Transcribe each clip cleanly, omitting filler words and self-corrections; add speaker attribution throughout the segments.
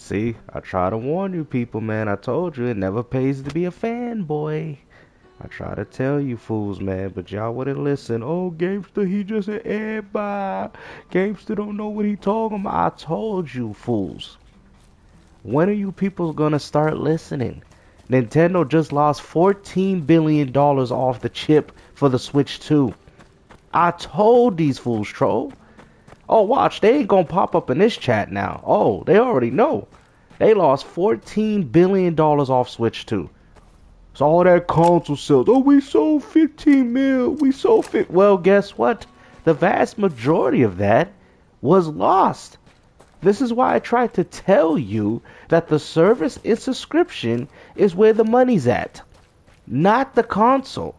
Speaker 1: See, I try to warn you people, man. I told you it never pays to be a fanboy. I try to tell you fools, man, but y'all wouldn't listen. Oh, Gamester, he just an airbot. Gamester don't know what he talking about. I told you fools. When are you people gonna start listening? Nintendo just lost $14 billion off the chip for the Switch 2. I told these fools, troll. Oh, watch, they ain't gonna pop up in this chat now. Oh, they already know. They lost $14 billion off Switch 2. So all that console sales. Oh, we sold 15 mil. We sold Well, guess what? The vast majority of that was lost. This is why I tried to tell you that the service and subscription is where the money's at. Not the console.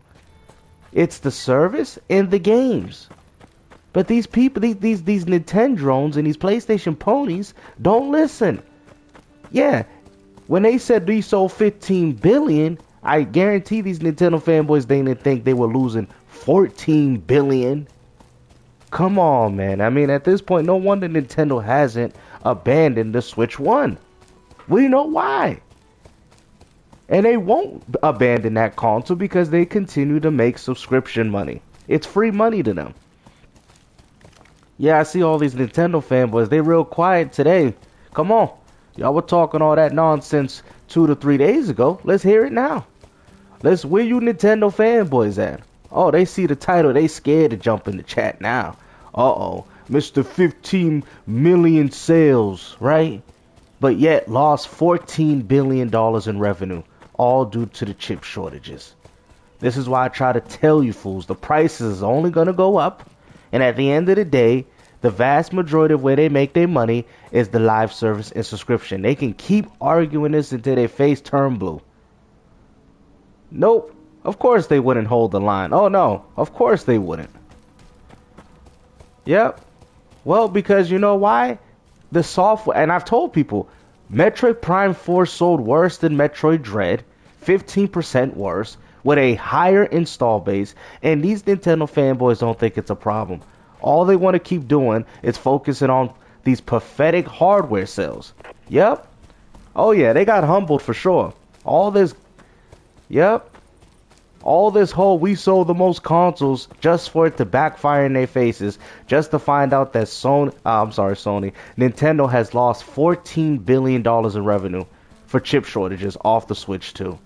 Speaker 1: It's the service and the games. But these people, these Nintendrones and these PlayStation ponies don't listen. Yeah, when they said they sold 15 billion, I guarantee these Nintendo fanboys, they didn't think they were losing 14 billion. Come on, man. I mean, at this point, no wonder Nintendo hasn't abandoned the Switch 1. We know why. And they won't abandon that console because they continue to make subscription money. It's free money to them. Yeah, I see all these Nintendo fanboys. They real quiet today. Come on. Y'all were talking all that nonsense 2 to 3 days ago. Let's hear it now. Where you Nintendo fanboys at? Oh, they see the title. They scared to jump in the chat now. Uh-oh. Mr. 15 million sales, right? But yet lost $14 billion in revenue, all due to the chip shortages. This is why I try to tell you fools, the prices is only going to go up. And at the end of the day, the vast majority of where they make their money is the live service and subscription. They can keep arguing this until their face turn blue. Nope. Of course they wouldn't hold the line. Oh no. Of course they wouldn't. Yep. Well, because you know why? The software, and I've told people, Metroid Prime 4 sold worse than Metroid Dread, 15% worse, with a higher install base, and these Nintendo fanboys don't think it's a problem. All they want to keep doing is focusing on these pathetic hardware sales. Yep. Oh yeah, they got humbled for sure. All this, yep. All this whole we sold the most consoles just for it to backfire in their faces, just to find out that Nintendo has lost $14 billion in revenue for chip shortages off the Switch 2.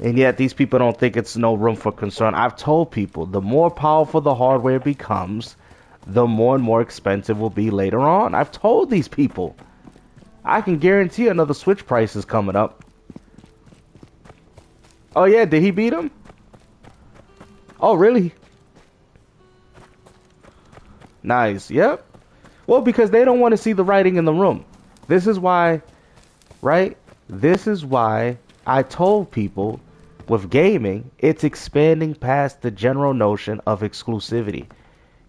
Speaker 1: And yet these people don't think it's no room for concern. I've told people the more powerful the hardware becomes, the more and more expensive it will be later on. I've told these people. I can guarantee another Switch price is coming up. Oh yeah, did he beat him? Oh really? Nice, yep. Well, because they don't want to see the writing in the room. This is why, right? This is why I told people with gaming, it's expanding past the general notion of exclusivity.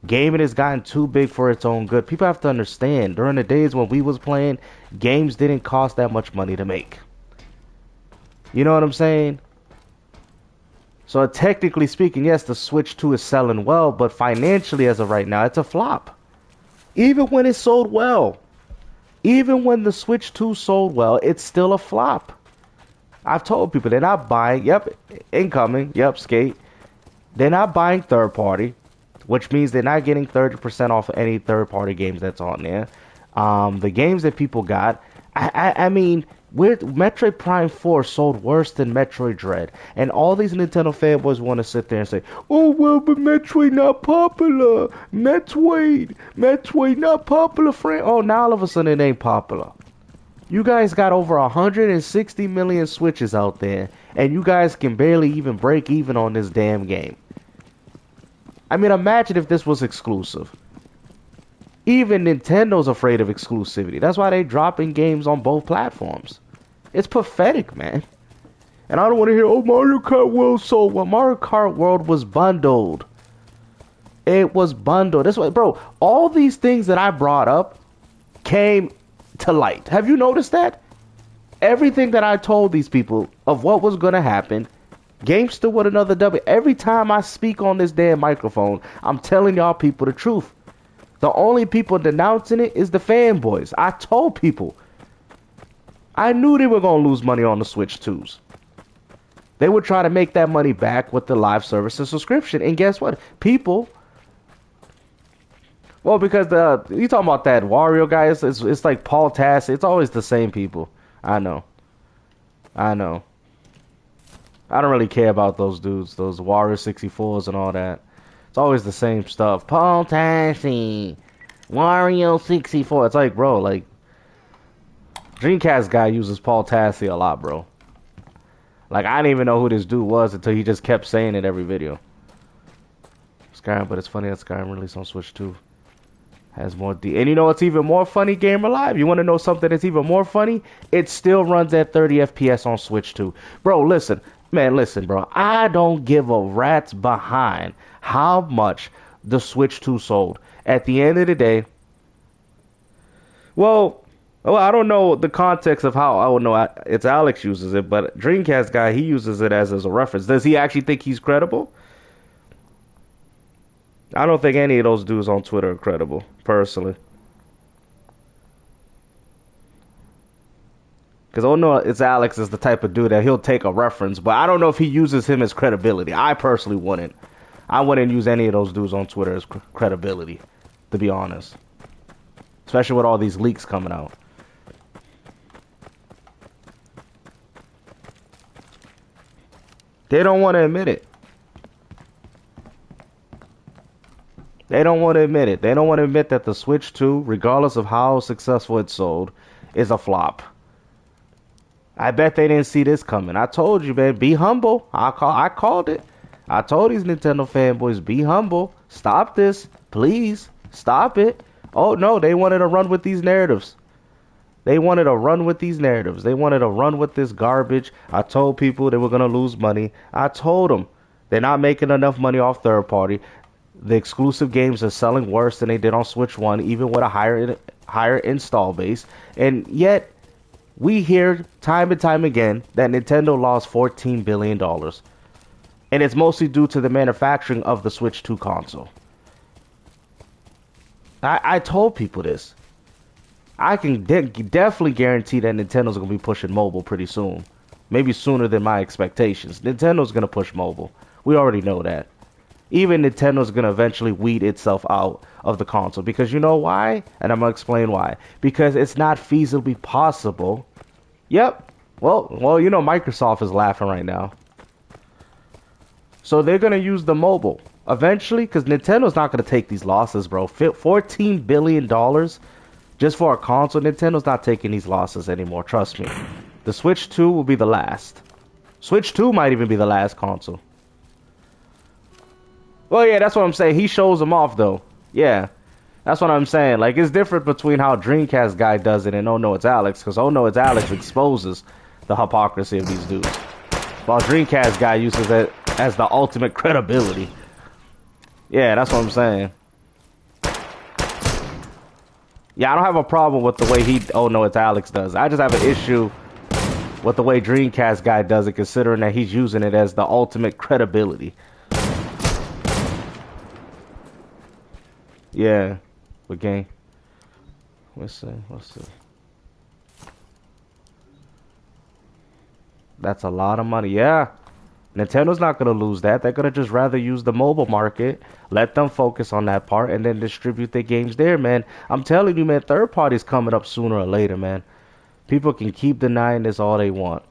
Speaker 1: Gaming has gotten too big for its own good. People have to understand, during the days when we was playing, games didn't cost that much money to make. You know what I'm saying? So technically speaking, yes, the Switch 2 is selling well, but financially as of right now, it's a flop. Even when it sold well. Even when the Switch 2 sold well, it's still a flop. I've told people they're not buying, yep, incoming, yep, skate. They're not buying third party, which means they're not getting 30% off of any third party games that's on there. The games that people got, I mean, Metroid Prime 4 sold worse than Metroid Dread. And all these Nintendo fanboys want to sit there and say, oh, well, but Metroid not popular. Metroid not popular, friend. Oh, now all of a sudden it ain't popular. You guys got over 160 million Switches out there, and you guys can barely even break even on this damn game. I mean, imagine if this was exclusive. Even Nintendo's afraid of exclusivity. That's why they dropping games on both platforms. It's pathetic, man. And I don't want to hear, oh, Mario Kart World sold well. Mario Kart World was bundled. It was bundled. That's why, bro, all these things that I brought up came to light. Have you noticed that? Everything that I told these people of what was going to happen, Gamester with another W. Every time I speak on this damn microphone, I'm telling y'all people the truth. The only people denouncing it is the fanboys. I told people. I knew they were going to lose money on the Switch 2s. They would try to make that money back with the live service and subscription. And guess what? People... Well, because you talking about that Wario guy, it's like Paul Tass. It's always the same people. I know. I don't really care about those dudes, those Wario 64s and all that. It's always the same stuff. Paul Tassi, Wario 64. It's like, bro, like, Dreamcast guy uses Paul Tassi a lot, bro. Like, I didn't even know who this dude was until he just kept saying it every video. Skyrim, but it's funny that Skyrim released on Switch 2. Has more and you know what's even more funny, Gamer Live? You want to know something that's even more funny? It still runs at 30 FPS on Switch 2. Bro, listen. Man, listen, bro. I don't give a rat's behind how much the Switch 2 sold. At the end of the day, well, I don't know the context of how. I don't know. It's Alex uses it, but Dreamcast guy, he uses it as a reference. Does he actually think he's credible? I don't think any of those dudes on Twitter are credible, personally. Because I know it's Alex is the type of dude that he'll take a reference, but I don't know if he uses him as credibility. I personally wouldn't. I wouldn't use any of those dudes on Twitter as credibility, to be honest. Especially with all these leaks coming out. They don't want to admit it. They don't want to admit it. They don't want to admit that the Switch 2, regardless of how successful it sold, is a flop. I bet they didn't see this coming. I told you, man, be humble. I called it. I told these Nintendo fanboys, be humble. Stop this. Please. Stop it. Oh, no, they wanted to run with these narratives. They wanted to run with these narratives. They wanted to run with this garbage. I told people they were going to lose money. I told them they're not making enough money off third party. The exclusive games are selling worse than they did on Switch 1, even with a higher install base. And yet, we hear time and time again that Nintendo lost $14 billion. And it's mostly due to the manufacturing of the Switch 2 console. I told people this. I can definitely guarantee that Nintendo's going to be pushing mobile pretty soon. Maybe sooner than my expectations. Nintendo's going to push mobile. We already know that. Even Nintendo's going to eventually weed itself out of the console. Because you know why? And I'm going to explain why. Because it's not feasibly possible. Yep. Well, you know Microsoft is laughing right now. So they're going to use the mobile. Eventually, because Nintendo's not going to take these losses, bro. $14 billion just for a console. Nintendo's not taking these losses anymore. Trust me. The Switch 2 will be the last. Switch 2 might even be the last console. Well, yeah, that's what I'm saying. He shows them off, though. Yeah, that's what I'm saying. Like, it's different between how Dreamcast guy does it and Oh No It's Alex, because Oh No It's Alex exposes the hypocrisy of these dudes, while Dreamcast guy uses it as the ultimate credibility. Yeah, that's what I'm saying. Yeah, I don't have a problem with the way Oh No It's Alex does. I just have an issue with the way Dreamcast guy does it, considering that he's using it as the ultimate credibility. Yeah, what game? Let's see. That's a lot of money. Yeah, Nintendo's not gonna lose that. They're gonna just rather use the mobile market, let them focus on that part, and then distribute their games there, man. I'm telling you, man, third party's coming up sooner or later, man. People can keep denying this all they want.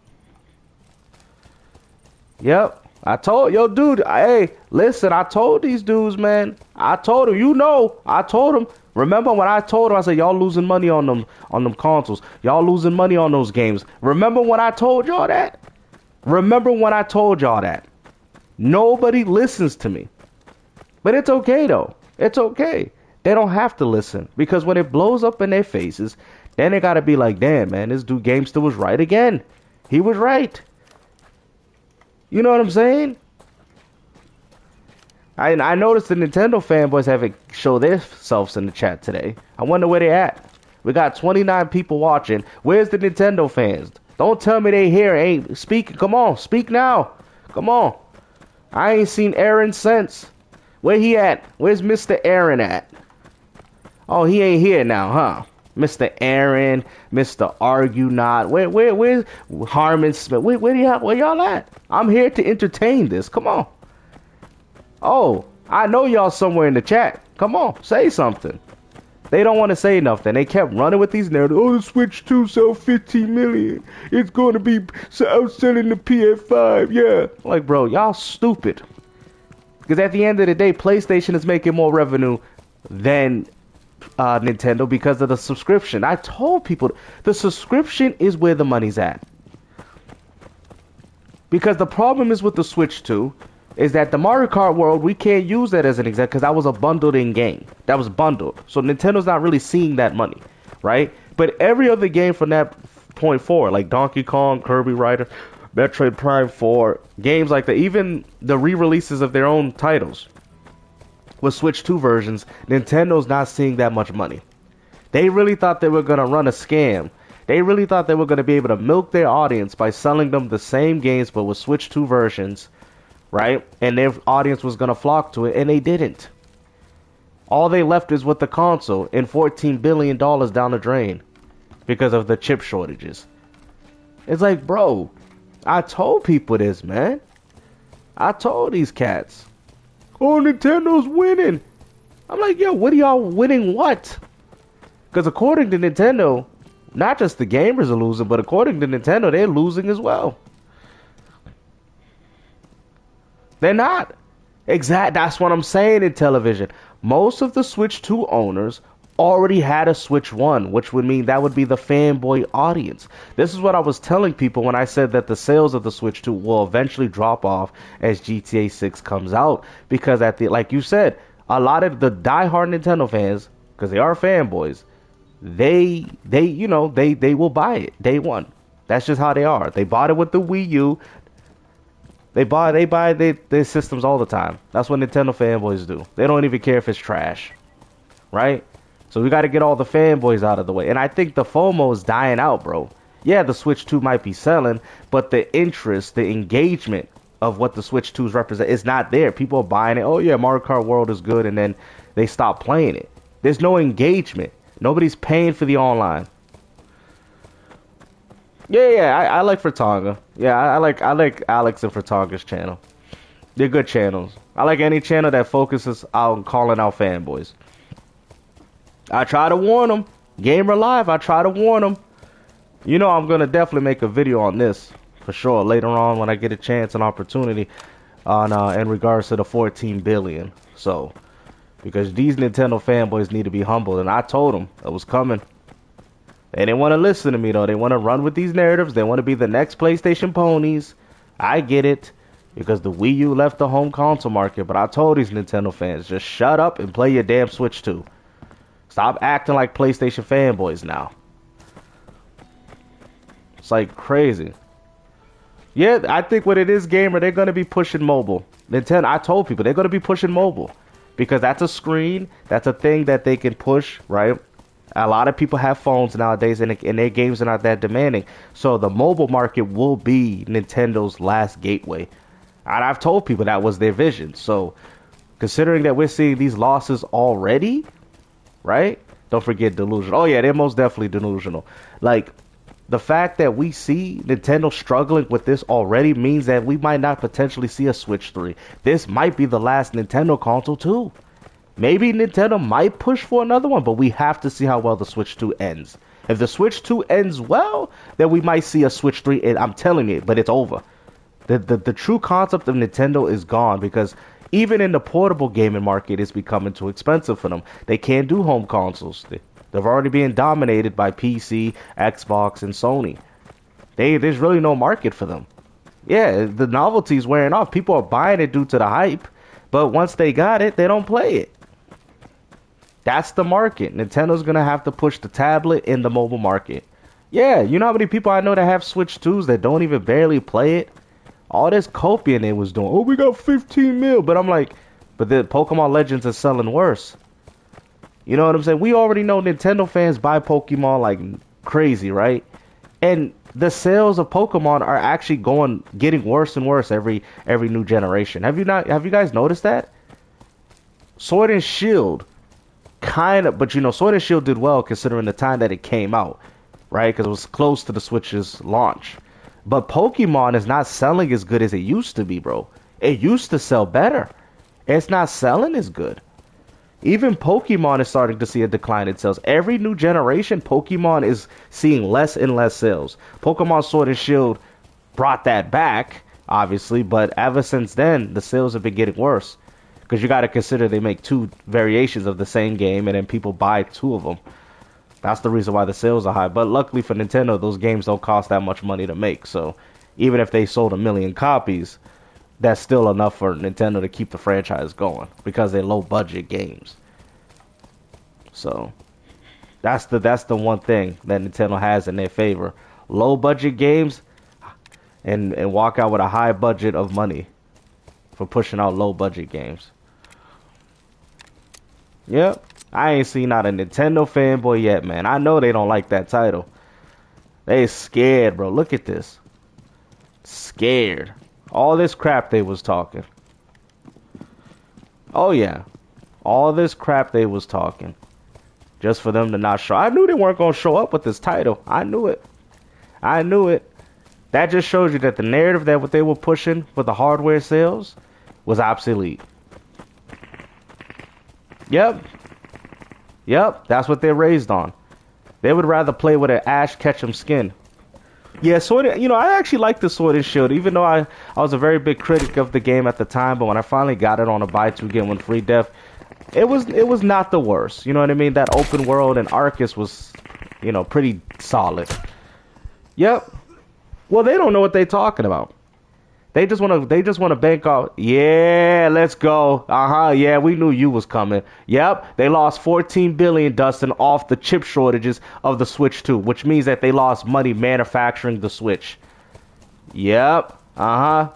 Speaker 1: Yep. I told, yo, dude, hey, listen, I told these dudes, man. I told them, I told them. Remember when I told them, I said, y'all losing money on them consoles. Y'all losing money on those games. Remember when I told y'all that? Remember when I told y'all that? Nobody listens to me. But it's okay, though. It's okay. They don't have to listen. Because when it blows up in their faces, then they got to be like, damn, man, this dude Gamester was right again. He was right. You know what I'm saying? I noticed the Nintendo fanboys haven't showed themselves in the chat today. I wonder where they at. We got 29 people watching. Where's the Nintendo fans? Don't tell me they here ain't speaking. Come on, speak now. Come on. I ain't seen Aaron since. Where he at? Where's Mr. Aaron at? Oh, he ain't here now, huh? Mr. Aaron, Mr. Argue Not. Where's Harmon Smith? Where y'all at? I'm here to entertain this. Come on. Oh, I know y'all somewhere in the chat. Come on, say something. They don't want to say nothing. They kept running with these narratives. Oh, the Switch 2 sell 15 million. It's going to be outselling the PS5. Yeah. Like, bro, y'all stupid. Because at the end of the day, PlayStation is making more revenue than Nintendo because of the subscription. I told people the subscription is where the money's at. Because the problem is with the Switch 2 is that the Mario Kart World, we can't use that as an example because that was a bundled in game. That was bundled. So Nintendo's not really seeing that money, right? But every other game from that point forward, like Donkey Kong, Kirby Rider, Metroid Prime 4, games like that, even the re-releases of their own titles with Switch 2 versions, Nintendo's not seeing that much money. They really thought they were going to run a scam. They really thought they were going to be able to milk their audience by selling them the same games but with Switch 2 versions, right? And their audience was going to flock to it, and they didn't. All they left is with the console and $14 billion down the drain because of the chip shortages. It's like, bro, I told people this, man. I told these cats. Oh, Nintendo's winning. I'm like, yo, what are y'all winning what? Because according to Nintendo, not just the gamers are losing, but according to Nintendo, they're losing as well. They're not. That's what I'm saying in television. Most of the Switch 2 owners already had a Switch 1, which would mean that would be the fanboy audience. This is what I was telling people when I said that the sales of the Switch 2 will eventually drop off as GTA 6 comes out. Because like you said, a lot of the diehard Nintendo fans, because they are fanboys, they will buy it day one. That's just how they are. They bought it with the Wii U. They buy their systems all the time. That's what Nintendo fanboys do. They don't even care if it's trash, right? So we got to get all the fanboys out of the way. And I think the FOMO is dying out, bro. Yeah, the Switch 2 might be selling, but the interest, the engagement of what the Switch 2s represent is not there. People are buying it. Oh yeah, Mario Kart World is good, and then they stop playing it. There's no engagement. Nobody's paying for the online. Yeah, I like Fratanga. Yeah, I like Alex and Fratanga's channel. They're good channels. I like any channel that focuses on calling out fanboys. I try to warn them. Gamer Live, I try to warn them. You know I'm going to definitely make a video on this, for sure, later on when I get a chance and opportunity on in regards to the 14 billion. So, because these Nintendo fanboys need to be humbled, and I told them it was coming. They didn't want to listen to me, though. They want to run with these narratives. They want to be the next PlayStation ponies. I get it, because the Wii U left the home console market. But I told these Nintendo fans, just shut up and play your damn Switch 2. Stop acting like PlayStation fanboys now. It's like crazy. Yeah, I think what it is, gamer, they're going to be pushing mobile. Nintendo, I told people, they're going to be pushing mobile. Because that's a screen. That's a thing that they can push, right? A lot of people have phones nowadays, and their games are not that demanding. So the mobile market will be Nintendo's last gateway. And I've told people that was their vision. So considering that we're seeing these losses already, right? Don't forget delusional. Oh yeah, they're most definitely delusional. Like, the fact that we see Nintendo struggling with this already means that we might not potentially see a Switch 3. This might be the last Nintendo console too. Maybe Nintendo might push for another one, but we have to see how well the Switch 2 ends. If the Switch 2 ends well, then we might see a Switch 3, and I'm telling you, but it's over. The true concept of Nintendo is gone, because even in the portable gaming market, it's becoming too expensive for them. They can't do home consoles. They're already being dominated by PC, Xbox, and Sony. There's really no market for them. Yeah, the novelty's wearing off. People are buying it due to the hype, but once they got it, they don't play it. That's the market. Nintendo's going to have to push the tablet in the mobile market. Yeah, you know how many people I know that have Switch 2s that don't even barely play it? All this copying they was doing. Oh, we got 15 mil. But I'm like, but the Pokemon Legends is selling worse. You know what I'm saying? We already know Nintendo fans buy Pokemon like crazy, right? And the sales of Pokemon are actually getting worse and worse every new generation. Have you guys noticed that? Sword and Shield kind of, but you know, Sword and Shield did well considering the time that it came out, right? Because it was close to the Switch's launch. But Pokemon is not selling as good as it used to be, bro. It used to sell better. It's not selling as good. Even Pokemon is starting to see a decline in sales. Every new generation, Pokemon is seeing less and less sales. Pokemon Sword and Shield brought that back, obviously, but ever since then, the sales have been getting worse. Because you got to consider they make two variations of the same game, and then people buy two of them. That's the reason why the sales are high. But luckily for Nintendo, those games don't cost that much money to make. So even if they sold 1 million copies, that's still enough for Nintendo to keep the franchise going because they're low budget games. So that's the one thing that Nintendo has in their favor. Low budget games and walk out with a high budget of money for pushing out low budget games. Yep. I ain't seen not a Nintendo fanboy yet, man. I know they don't like that title. They scared, bro. Look at this. Scared. All this crap they was talking. Oh, yeah. All this crap they was talking. Just for them to not show. I knew they weren't going to show up with this title. I knew it. I knew it. That just shows you that the narrative that what they were pushing for the hardware sales was obsolete. Yep. Yep, that's what they're raised on. They would rather play with an Ash Ketchum skin. Yeah, I actually like the Sword and Shield, even though I was a very big critic of the game at the time, but when I finally got it on a buy two get one free def, it was not the worst. You know what I mean? That open world and Arceus was, pretty solid. Yep. Well, they don't know what they're talking about. They just want to bank off. Yeah, let's go. Yeah, we knew you was coming. Yep, they lost 14 billion, Dustin, off the chip shortages of the Switch 2, which means that they lost money manufacturing the Switch. Yep.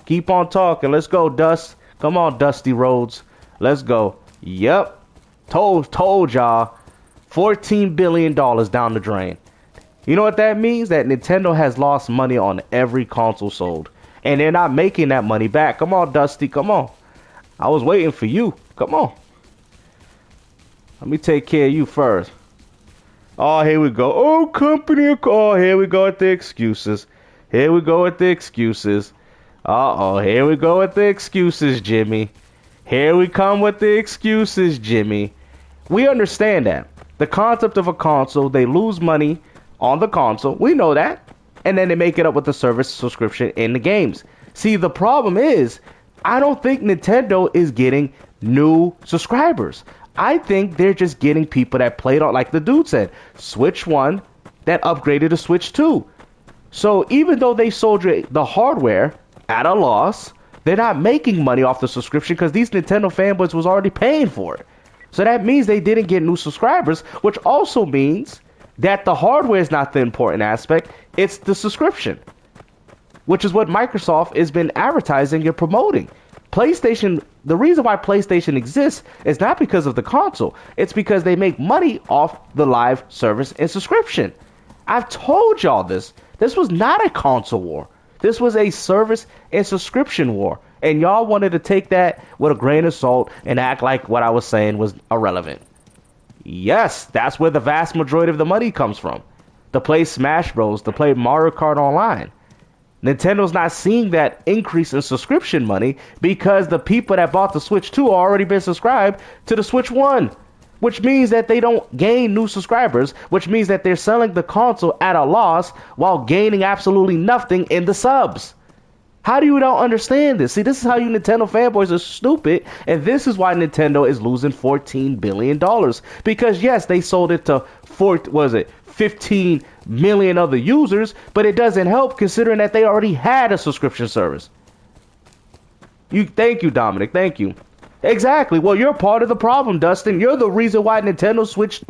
Speaker 1: Keep on talking. Let's go, Dust. Come on, Dusty Rhodes. Let's go. Yep. Told y'all. $14 billion down the drain. You know what that means? That Nintendo has lost money on every console sold. And they're not making that money back. Come on, Dusty. Come on. I was waiting for you. Come on. Let me take care of you first. Oh, here we go. Oh, company. Oh, here we go with the excuses. Here we go with the excuses. Uh-oh. Here we go with the excuses, Jimmy. Here we come with the excuses, Jimmy. We understand that. The concept of a console, they lose money on the console. We know that. And then they make it up with the service subscription in the games. See, the problem is, I don't think Nintendo is getting new subscribers. I think they're just getting people that played on, like the dude said, Switch 1 that upgraded to Switch 2. So even though they sold you the hardware at a loss, they're not making money off the subscription because these Nintendo fanboys was already paying for it. So that means they didn't get new subscribers, which also means that the hardware is not the important aspect. It's the subscription, which is what Microsoft has been advertising and promoting. PlayStation, the reason why PlayStation exists is not because of the console. It's because they make money off the live service and subscription. I've told y'all this. This was not a console war. This was a service and subscription war. And y'all wanted to take that with a grain of salt and act like what I was saying was irrelevant. Yes, that's where the vast majority of the money comes from. To play Smash Bros, to play Mario Kart Online. Nintendo's not seeing that increase in subscription money because the people that bought the Switch 2 already been subscribed to the Switch 1. Which means that they don't gain new subscribers, which means that they're selling the console at a loss while gaining absolutely nothing in the subs. How do you not understand this? See, this is how you Nintendo fanboys are stupid, and this is why Nintendo is losing $14 billion. Because, yes, they sold it to 15 million other users, but it doesn't help considering that they already had a subscription service. Thank you, Dominic. Thank you. Exactly. Well, you're part of the problem, Dustin. You're the reason why Nintendo switched.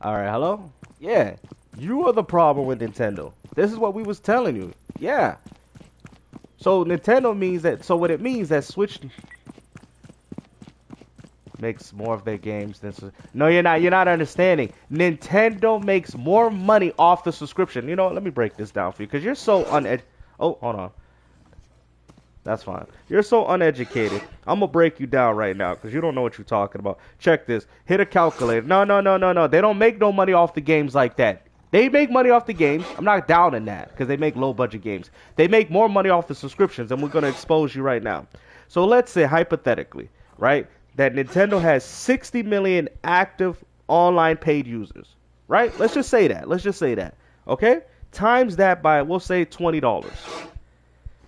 Speaker 1: All right, hello? Yeah, you are the problem with Nintendo. This is what we was telling you. Yeah. So Nintendo means that. So what it means that Switch makes more of their games than. No, you're not. You're not understanding. Nintendo makes more money off the subscription. You know what? Let me break this down for you because you're so Oh, hold on. That's fine. You're so uneducated. I'm gonna break you down right now because you don't know what you're talking about. Check this. Hit a calculator. No, no, no, no, no. They don't make no money off the games like that. They make money off the games. I'm not down in that because they make low budget games. They make more money off the subscriptions, and we're gonna expose you right now. So let's say hypothetically, right, that Nintendo has 60 million active online paid users, right? Let's just say that. Let's just say that. Okay? Times that by, we'll say, $20.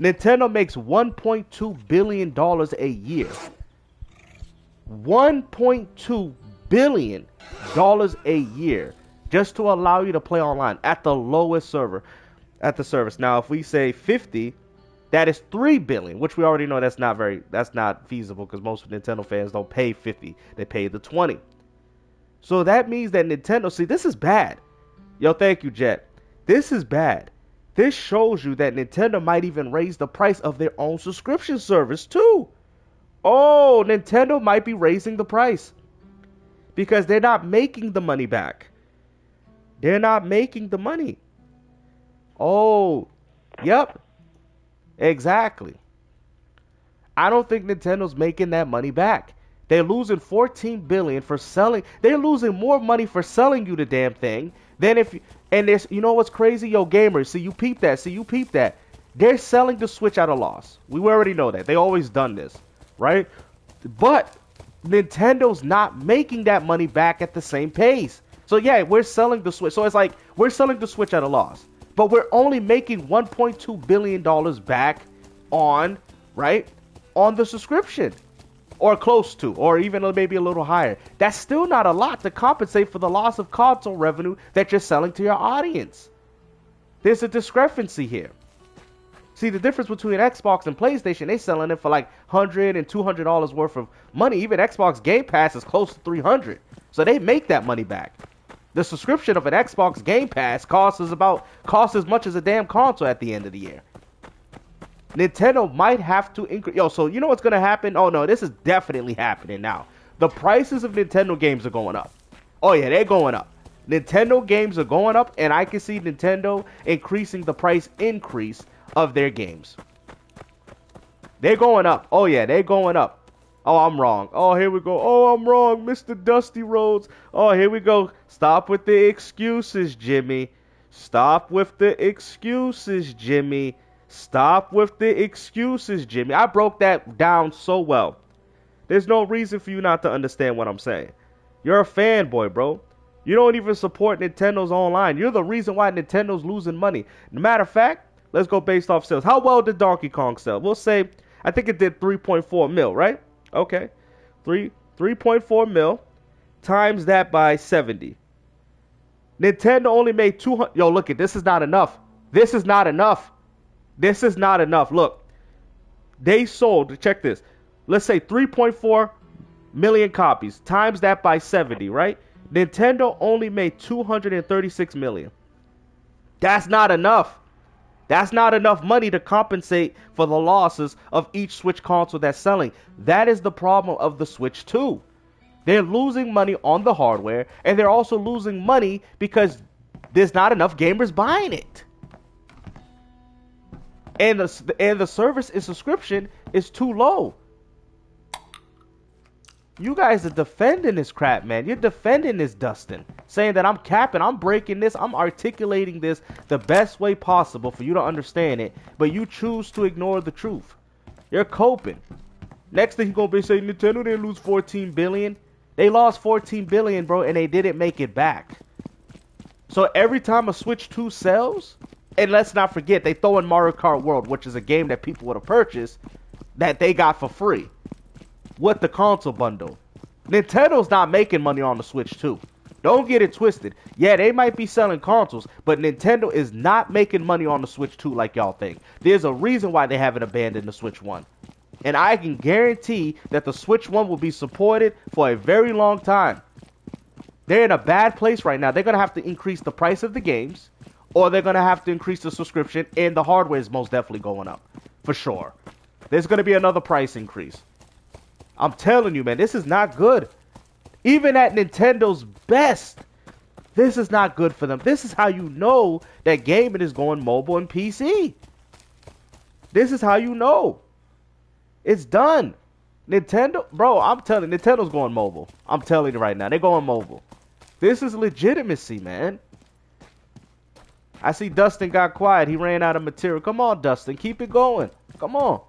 Speaker 1: Nintendo makes $1.2 billion a year. $1.2 billion a year just to allow you to play online at the lowest server, at the service. Now, if we say 50, that is $3 billion, which we already know that's not feasible because most Nintendo fans don't pay 50. They pay the 20. So that means that Nintendo, see, this is bad. Yo, thank you, Jet. This is bad. This shows you that Nintendo might even raise the price of their own subscription service too. Oh, Nintendo might be raising the price because they're not making the money back. They're not making the money. Oh, yep. Exactly. I don't think Nintendo's making that money back. They're losing $14 billion for selling. They're losing more money for selling you the damn thing than if. And there's, you know what's crazy, yo, gamers. See, you peep that. See, you peep that. They're selling the Switch at a loss. We already know that. They always done this, right? But Nintendo's not making that money back at the same pace. So yeah, we're selling the Switch. So it's like we're selling the Switch at a loss, but we're only making $1.2 billion back on, right, on the subscription. Or close to, or even maybe a little higher. That's still not a lot to compensate for the loss of console revenue that you're selling to your audience. There's a discrepancy here. See, the difference between Xbox and PlayStation, they selling it for like $100 and $200 worth of money. Even Xbox Game Pass is close to $300. So they make that money back. The subscription of an Xbox Game Pass costs as much as a damn console at the end of the year. Nintendo might have to increase. Yo, so you know what's going to happen? Oh, no, this is definitely happening now. The prices of Nintendo games are going up. Oh, yeah, they're going up. Nintendo games are going up, and I can see Nintendo increasing the price increase of their games. They're going up. Oh, yeah, they're going up. Oh, I'm wrong. Oh, here we go. Oh, I'm wrong, Mr. Dusty Rhodes. Oh, here we go. Stop with the excuses, Jimmy. Stop with the excuses, Jimmy. Stop with the excuses, Jimmy. I broke that down so well. There's no reason for you not to understand what I'm saying. You're a fanboy, bro. You don't even support Nintendo's online. You're the reason why Nintendo's losing money. Matter of fact, let's go based off sales. How well did Donkey Kong sell? We'll say, I think it did 3.4 mil, right? Okay. 3.4 mil times that by 70. Nintendo only made 200. Yo, look it. This is not enough. This is not enough. This is not enough. Look, they sold, check this, let's say 3.4 million copies, times that by 70, right? Nintendo only made 236 million. That's not enough. That's not enough money to compensate for the losses of each Switch console that's selling. That is the problem of the Switch 2. They're losing money on the hardware, and they're also losing money because there's not enough gamers buying it. And the service and subscription is too low. You guys are defending this crap, man. You're defending this, Dustin. Saying that I'm capping, I'm breaking this, I'm articulating this the best way possible for you to understand it. But you choose to ignore the truth. You're coping. Next thing you're going to be saying, Nintendo didn't lose $14 billion. They lost $14 billion, bro, and they didn't make it back. So every time a Switch 2 sells, and let's not forget, they throw in Mario Kart World, which is a game that people would have purchased, that they got for free with the console bundle. Nintendo's not making money on the Switch 2. Don't get it twisted. Yeah, they might be selling consoles, but Nintendo is not making money on the Switch 2 like y'all think. There's a reason why they haven't abandoned the Switch 1. And I can guarantee that the Switch 1 will be supported for a very long time. They're in a bad place right now. They're going to have to increase the price of the games, or they're going to have to increase the subscription, and the hardware is most definitely going up. for sure. There's going to be another price increase. I'm telling you, man, this is not good. Even at Nintendo's best, this is not good for them. This is how you know that gaming is going mobile and PC. This is how you know. It's done. Nintendo, bro, I'm telling you, Nintendo's going mobile. I'm telling you right now, they're going mobile. This is legitimacy, man. I see Dustin got quiet. He ran out of material. Come on, Dustin, keep it going. Come on.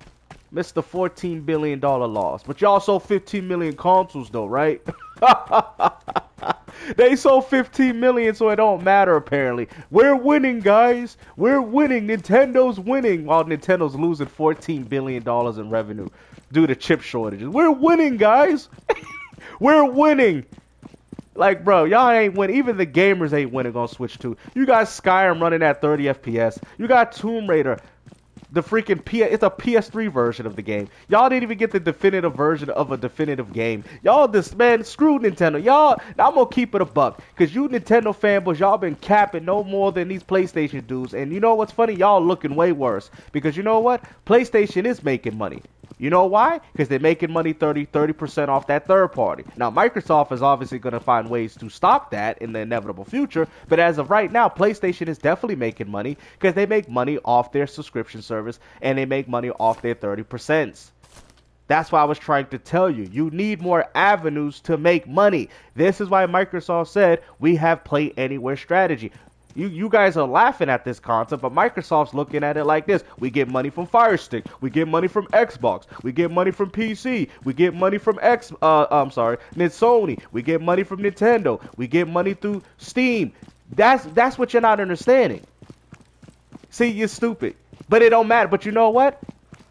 Speaker 1: Mr. $14 billion loss. But y'all sold 15 million consoles, though, right? They sold 15 million, so it don't matter, apparently. We're winning, guys. We're winning. Nintendo's winning, while Nintendo's losing $14 billion in revenue due to chip shortages. We're winning, guys. We're winning. Like, bro, y'all ain't winning. Even the gamers ain't winning on Switch 2. You got Skyrim running at 30 FPS. You got Tomb Raider. The freaking it's a PS3 version of the game. Y'all didn't even get the definitive version of a definitive game. Y'all this man, screw Nintendo. Y'all, I'm gonna keep it a buck. Cause you Nintendo fanboys, y'all been capping no more than these PlayStation dudes. And you know what's funny? Y'all looking way worse. Because you know what? PlayStation is making money. You know why? Because they're making money 30% off that third party. Now, Microsoft is obviously going to find ways to stop that in the inevitable future. But as of right now, PlayStation is definitely making money because they make money off their subscription service and they make money off their 30%. That's why I was trying to tell you. You need more avenues to make money. This is why Microsoft said we have Play Anywhere strategy. You guys are laughing at this concept, but Microsoft's looking at it like this. We get money from Fire Stick. We get money from Xbox. We get money from PC. We get money from Sony. We get money from Nintendo. We get money through Steam. That's what you're not understanding. See, you're stupid. But it don't matter. But you know what?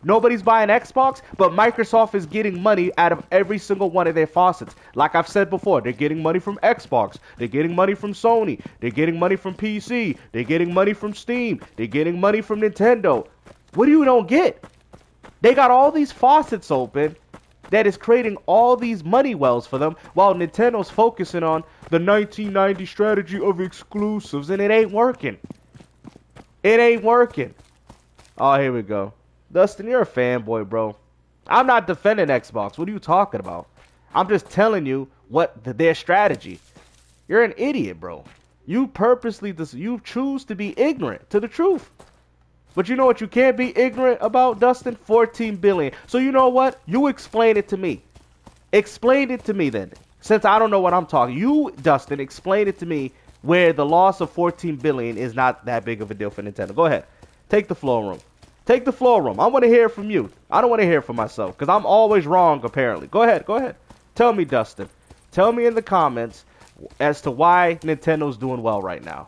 Speaker 1: Nobody's buying Xbox, but Microsoft is getting money out of every single one of their faucets. Like I've said before, they're getting money from Xbox. They're getting money from Sony. They're getting money from PC. They're getting money from Steam. They're getting money from Nintendo. What do you don't get? They got all these faucets open that is creating all these money wells for them while Nintendo's focusing on the 1990 strategy of exclusives, and it ain't working. It ain't working. Oh, here we go. Dustin, you're a fanboy, bro. I'm not defending Xbox. What are you talking about? I'm just telling you what their strategy. You're an idiot, bro. You you choose to be ignorant to the truth. But you know what you can't be ignorant about, Dustin? 14 billion. So you know what? You explain it to me. Explain it to me then. Since I don't know what I'm talking. You, Dustin, explain it to me where the loss of 14 billion is not that big of a deal for Nintendo. Go ahead. Take the floor room. Take the floor room. I want to hear from you. I don't want to hear from myself because I'm always wrong, apparently. Go ahead. Go ahead. Tell me, Dustin. Tell me in the comments as to why Nintendo's doing well right now.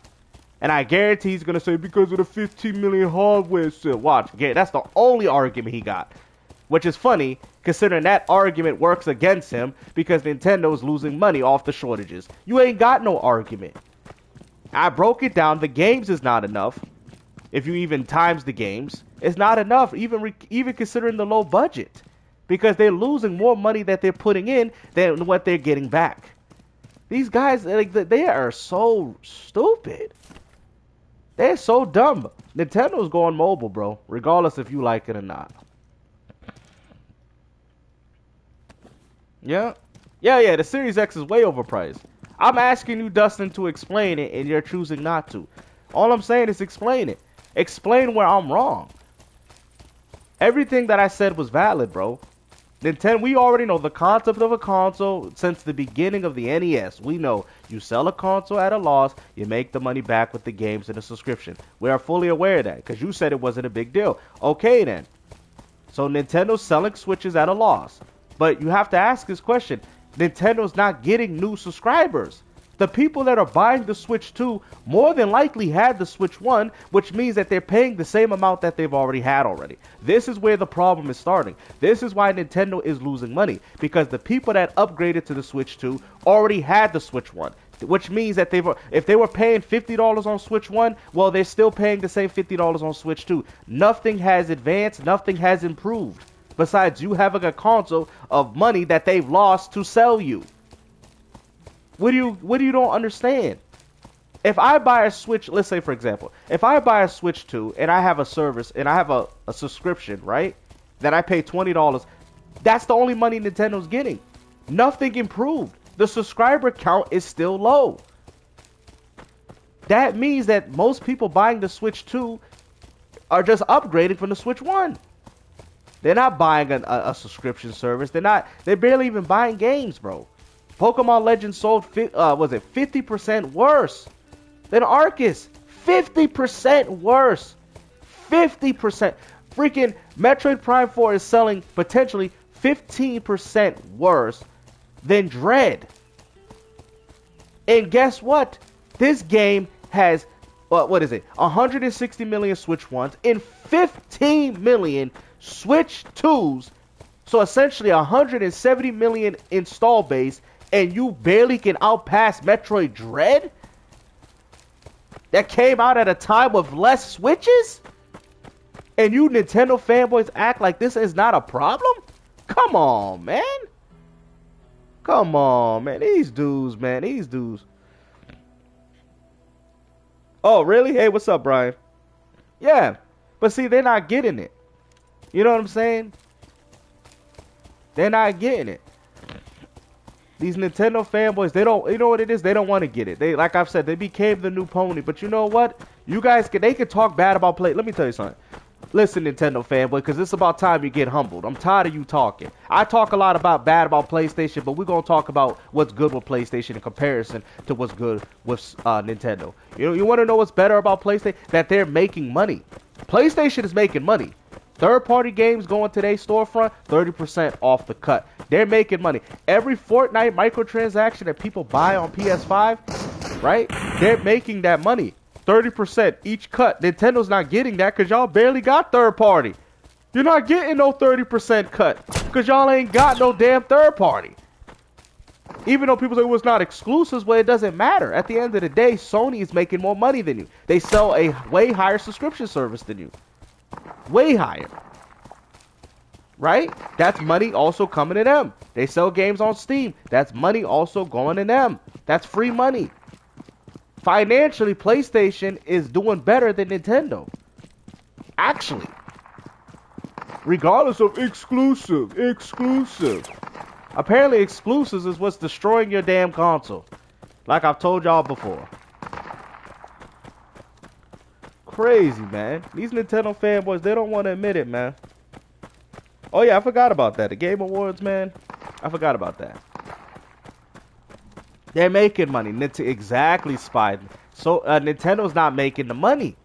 Speaker 1: And I guarantee he's going to say because of the 15 million hardware sale. Watch. That's the only argument he got. Which is funny considering that argument works against him because Nintendo's losing money off the shortages. You ain't got no argument. I broke it down. The games is not enough. If you even times the games, it's not enough, even considering the low budget, because they're losing more money that they're putting in than what they're getting back. These guys, they are so stupid. They're so dumb. Nintendo's going mobile, bro, regardless if you like it or not. Yeah. The Series X is way overpriced. I'm asking you, Dustin, to explain it, and you're choosing not to. All I'm saying is explain it. Explain where I'm wrong. Everything that I said was valid, bro. Nintendo, we already know the concept of a console since the beginning of the NES. We know you sell a console at a loss, you make the money back with the games and the subscription. We are fully aware of that because you said it wasn't a big deal. Okay, then. So Nintendo's selling Switches at a loss. But you have to ask this question. Nintendo's not getting new subscribers. The people that are buying the Switch 2 more than likely had the Switch 1, which means that they're paying the same amount that they've already had already. This is where the problem is starting. This is why Nintendo is losing money, because the people that upgraded to the Switch 2 already had the Switch 1, which means that if they were paying $50 on Switch 1, well, they're still paying the same $50 on Switch 2. Nothing has advanced, nothing has improved, besides you having a console of money that they've lost to sell you. What do you don't understand? If I buy a Switch, let's say for example, if I buy a Switch 2 and I have a service and I have a subscription, right? That I pay $20, that's the only money Nintendo's getting. Nothing improved. The subscriber count is still low. That means that most people buying the Switch 2 are just upgrading from the Switch 1. They're not buying a subscription service. They're barely even buying games, bro. Pokemon Legends sold, was it 50% worse than Arceus? 50% worse. 50%. Freaking Metroid Prime 4 is selling potentially 15% worse than Dread. And guess what? This game has, what is it? 160 million Switch 1s and 15 million Switch 2s. So essentially 170 million install base, and you barely can outpass Metroid Dread? That came out at a time of less Switches? And you Nintendo fanboys act like this is not a problem? Come on, man. Come on, man. These dudes, man. These dudes. Oh, really? Hey, what's up, Brian? Yeah. But see, they're not getting it. You know what I'm saying? They're not getting it. These Nintendo fanboys, they don't, you know what it is? They don't want to get it. They, like I've said, they became the new pony. But you know what? You guys they can talk bad about play. Let me tell you something. Listen, Nintendo fanboy, because it's about time you get humbled. I'm tired of you talking. I talk a lot bad about PlayStation, but we're going to talk about what's good with PlayStation in comparison to what's good with Nintendo. You want to know what's better about PlayStation? That they're making money. PlayStation is making money. Third-party games going to their storefront, 30% off the cut. They're making money. Every Fortnite microtransaction that people buy on PS5, right? They're making that money. 30% each cut. Nintendo's not getting that because y'all barely got third party. You're not getting no 30% cut because y'all ain't got no damn third party. Even though people say, well, it's not exclusives, well, it doesn't matter. At the end of the day, Sony is making more money than you. They sell a way higher subscription service than you. Way higher. Right? That's money also coming to them. They sell games on Steam. That's money also going to them. That's free money. Financially, PlayStation is doing better than Nintendo. Actually. Regardless of exclusive. Apparently, exclusives is what's destroying your damn console. Like I've told y'all before. Crazy, man. These Nintendo fanboys, they don't want to admit it, man. Oh, yeah, I forgot about that. The Game Awards, man. I forgot about that. They're making money. Exactly, Spidey. So, Nintendo's not making the money.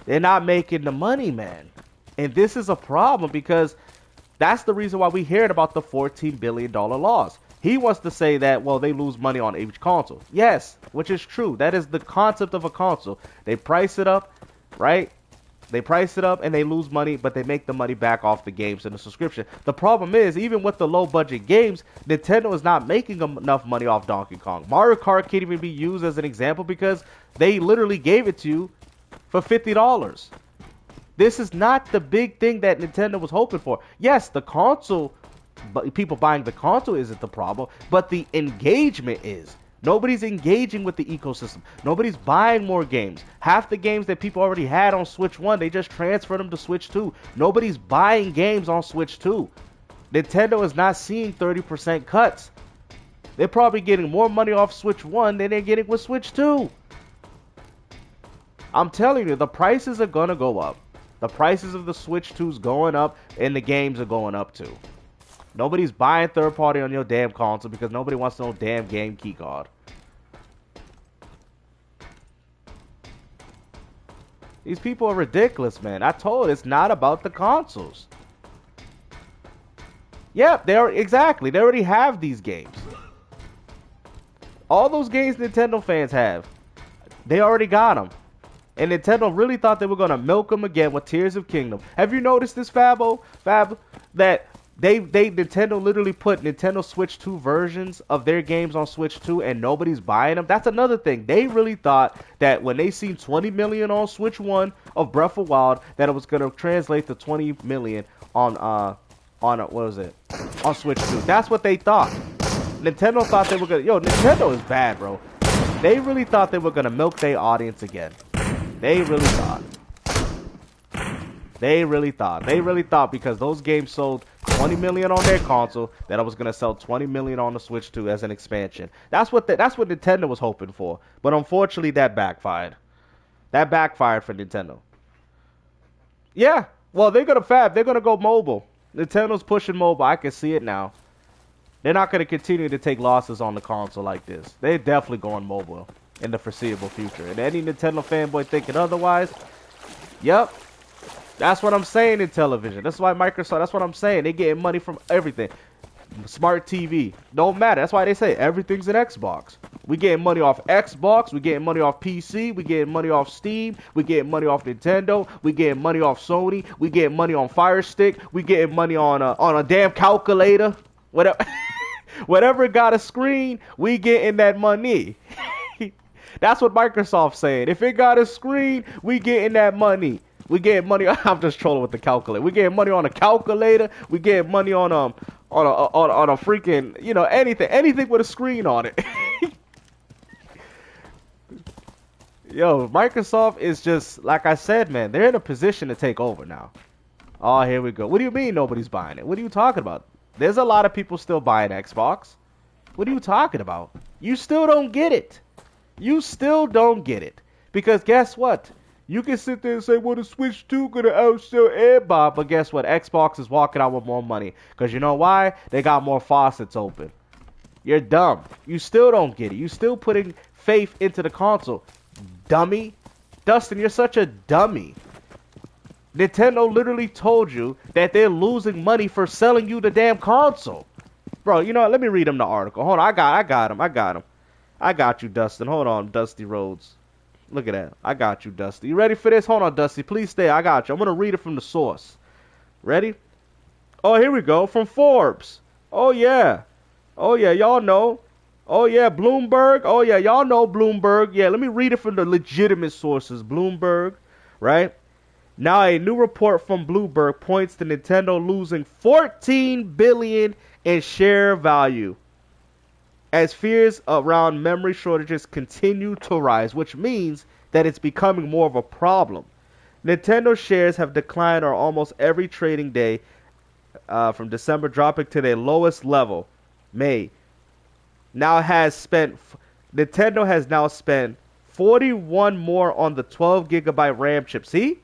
Speaker 1: They're not making the money, man. And this is a problem because that's the reason why we heard about the $14 billion loss. He wants to say that, well, they lose money on each console. Yes, which is true. That is the concept of a console. They price it up, right? They price it up and they lose money, but they make the money back off the games and the subscription. The problem is, even with the low-budget games, Nintendo is not making enough money off Donkey Kong. Mario Kart can't even be used as an example because they literally gave it to you for $50. This is not the big thing that Nintendo was hoping for. Yes, the console, but people buying the console isn't the problem, but the engagement is. Nobody's engaging with the ecosystem. Nobody's buying more games. Half the games that people already had on Switch 1, they just transferred them to Switch 2. Nobody's buying games on Switch 2. Nintendo is not seeing 30% cuts. They're probably getting more money off Switch 1 than they're getting with Switch 2. I'm telling you, the prices are going to go up. The prices of the Switch 2's going up, and the games are going up too. Nobody's buying third party on your damn console because nobody wants no damn game keycard. These people are ridiculous, man. I told you, it's not about the consoles. Yep, exactly. They already have these games. All those games Nintendo fans have, they already got them. And Nintendo really thought they were going to milk them again with Tears of Kingdom. Have you noticed this, Fab, that Nintendo literally put Nintendo Switch 2 versions of their games on Switch 2 and nobody's buying them? That's another thing. They really thought that when they seen 20 million on Switch 1 of Breath of Wild, that it was going to translate to 20 million on what was it? On Switch 2. That's what they thought. Nintendo thought they were going to... Yo, Nintendo is bad, bro. They really thought they were gonna milk their audience again. They really thought. They really thought because those games sold 20 million on their console that I was gonna sell 20 million on the Switch 2 as an expansion. That's what Nintendo was hoping for. But unfortunately, that backfired. That backfired for Nintendo. Yeah. Well, they're gonna go mobile. Nintendo's pushing mobile. I can see it now. They're not gonna continue to take losses on the console like this. They're definitely going mobile in the foreseeable future. And any Nintendo fanboy thinking otherwise, yep. That's what I'm saying in television. That's why Microsoft, that's what I'm saying. They getting money from everything. Smart TV. Don't matter. That's why they say everything's an Xbox. We getting money off Xbox. We getting money off PC. We getting money off Steam. We getting money off Nintendo. We getting money off Sony. We getting money on Fire Stick. We getting money on a damn calculator. Whatever. Whatever got a screen, we getting that money. That's what Microsoft's saying. If it got a screen, we getting that money. We getting money. I'm just trolling with the calculator. We getting money on a calculator. We getting money on a freaking, anything with a screen on it. Yo, Microsoft is just, like I said, man, they're in a position to take over now. Oh, here we go. What do you mean nobody's buying it? What are you talking about? There's a lot of people still buying Xbox. What are you talking about? You still don't get it. You still don't get it. Because guess what? You can sit there and say, well, the Switch 2 gonna outsell everybody. But guess what? Xbox is walking out with more money. Because you know why? They got more faucets open. You're dumb. You still don't get it. You still putting faith into the console. Dummy. Dustin, you're such a dummy. Nintendo literally told you that they're losing money for selling you the damn console. Bro, you know what? Let me read him the article. Hold on. I got him. I got you, Dustin. Hold on, Dusty Rhodes. Look at that. I got you, Dusty. You ready for this? Hold on, Dusty. Please stay. I got you. I'm going to read it from the source. Ready? Oh, here we go. From Forbes. Oh, yeah. Oh, yeah. Y'all know. Oh, yeah. Bloomberg. Oh, yeah. Y'all know Bloomberg. Yeah, let me read it from the legitimate sources. Bloomberg, right? Now, a new report from Bloomberg points to Nintendo losing $14 billion in share value as fears around memory shortages continue to rise, which means that it's becoming more of a problem. Nintendo shares have declined on almost every trading day from December, dropping to their lowest level, May. Nintendo has now spent 41 more on the 12 gigabyte RAM chip. See?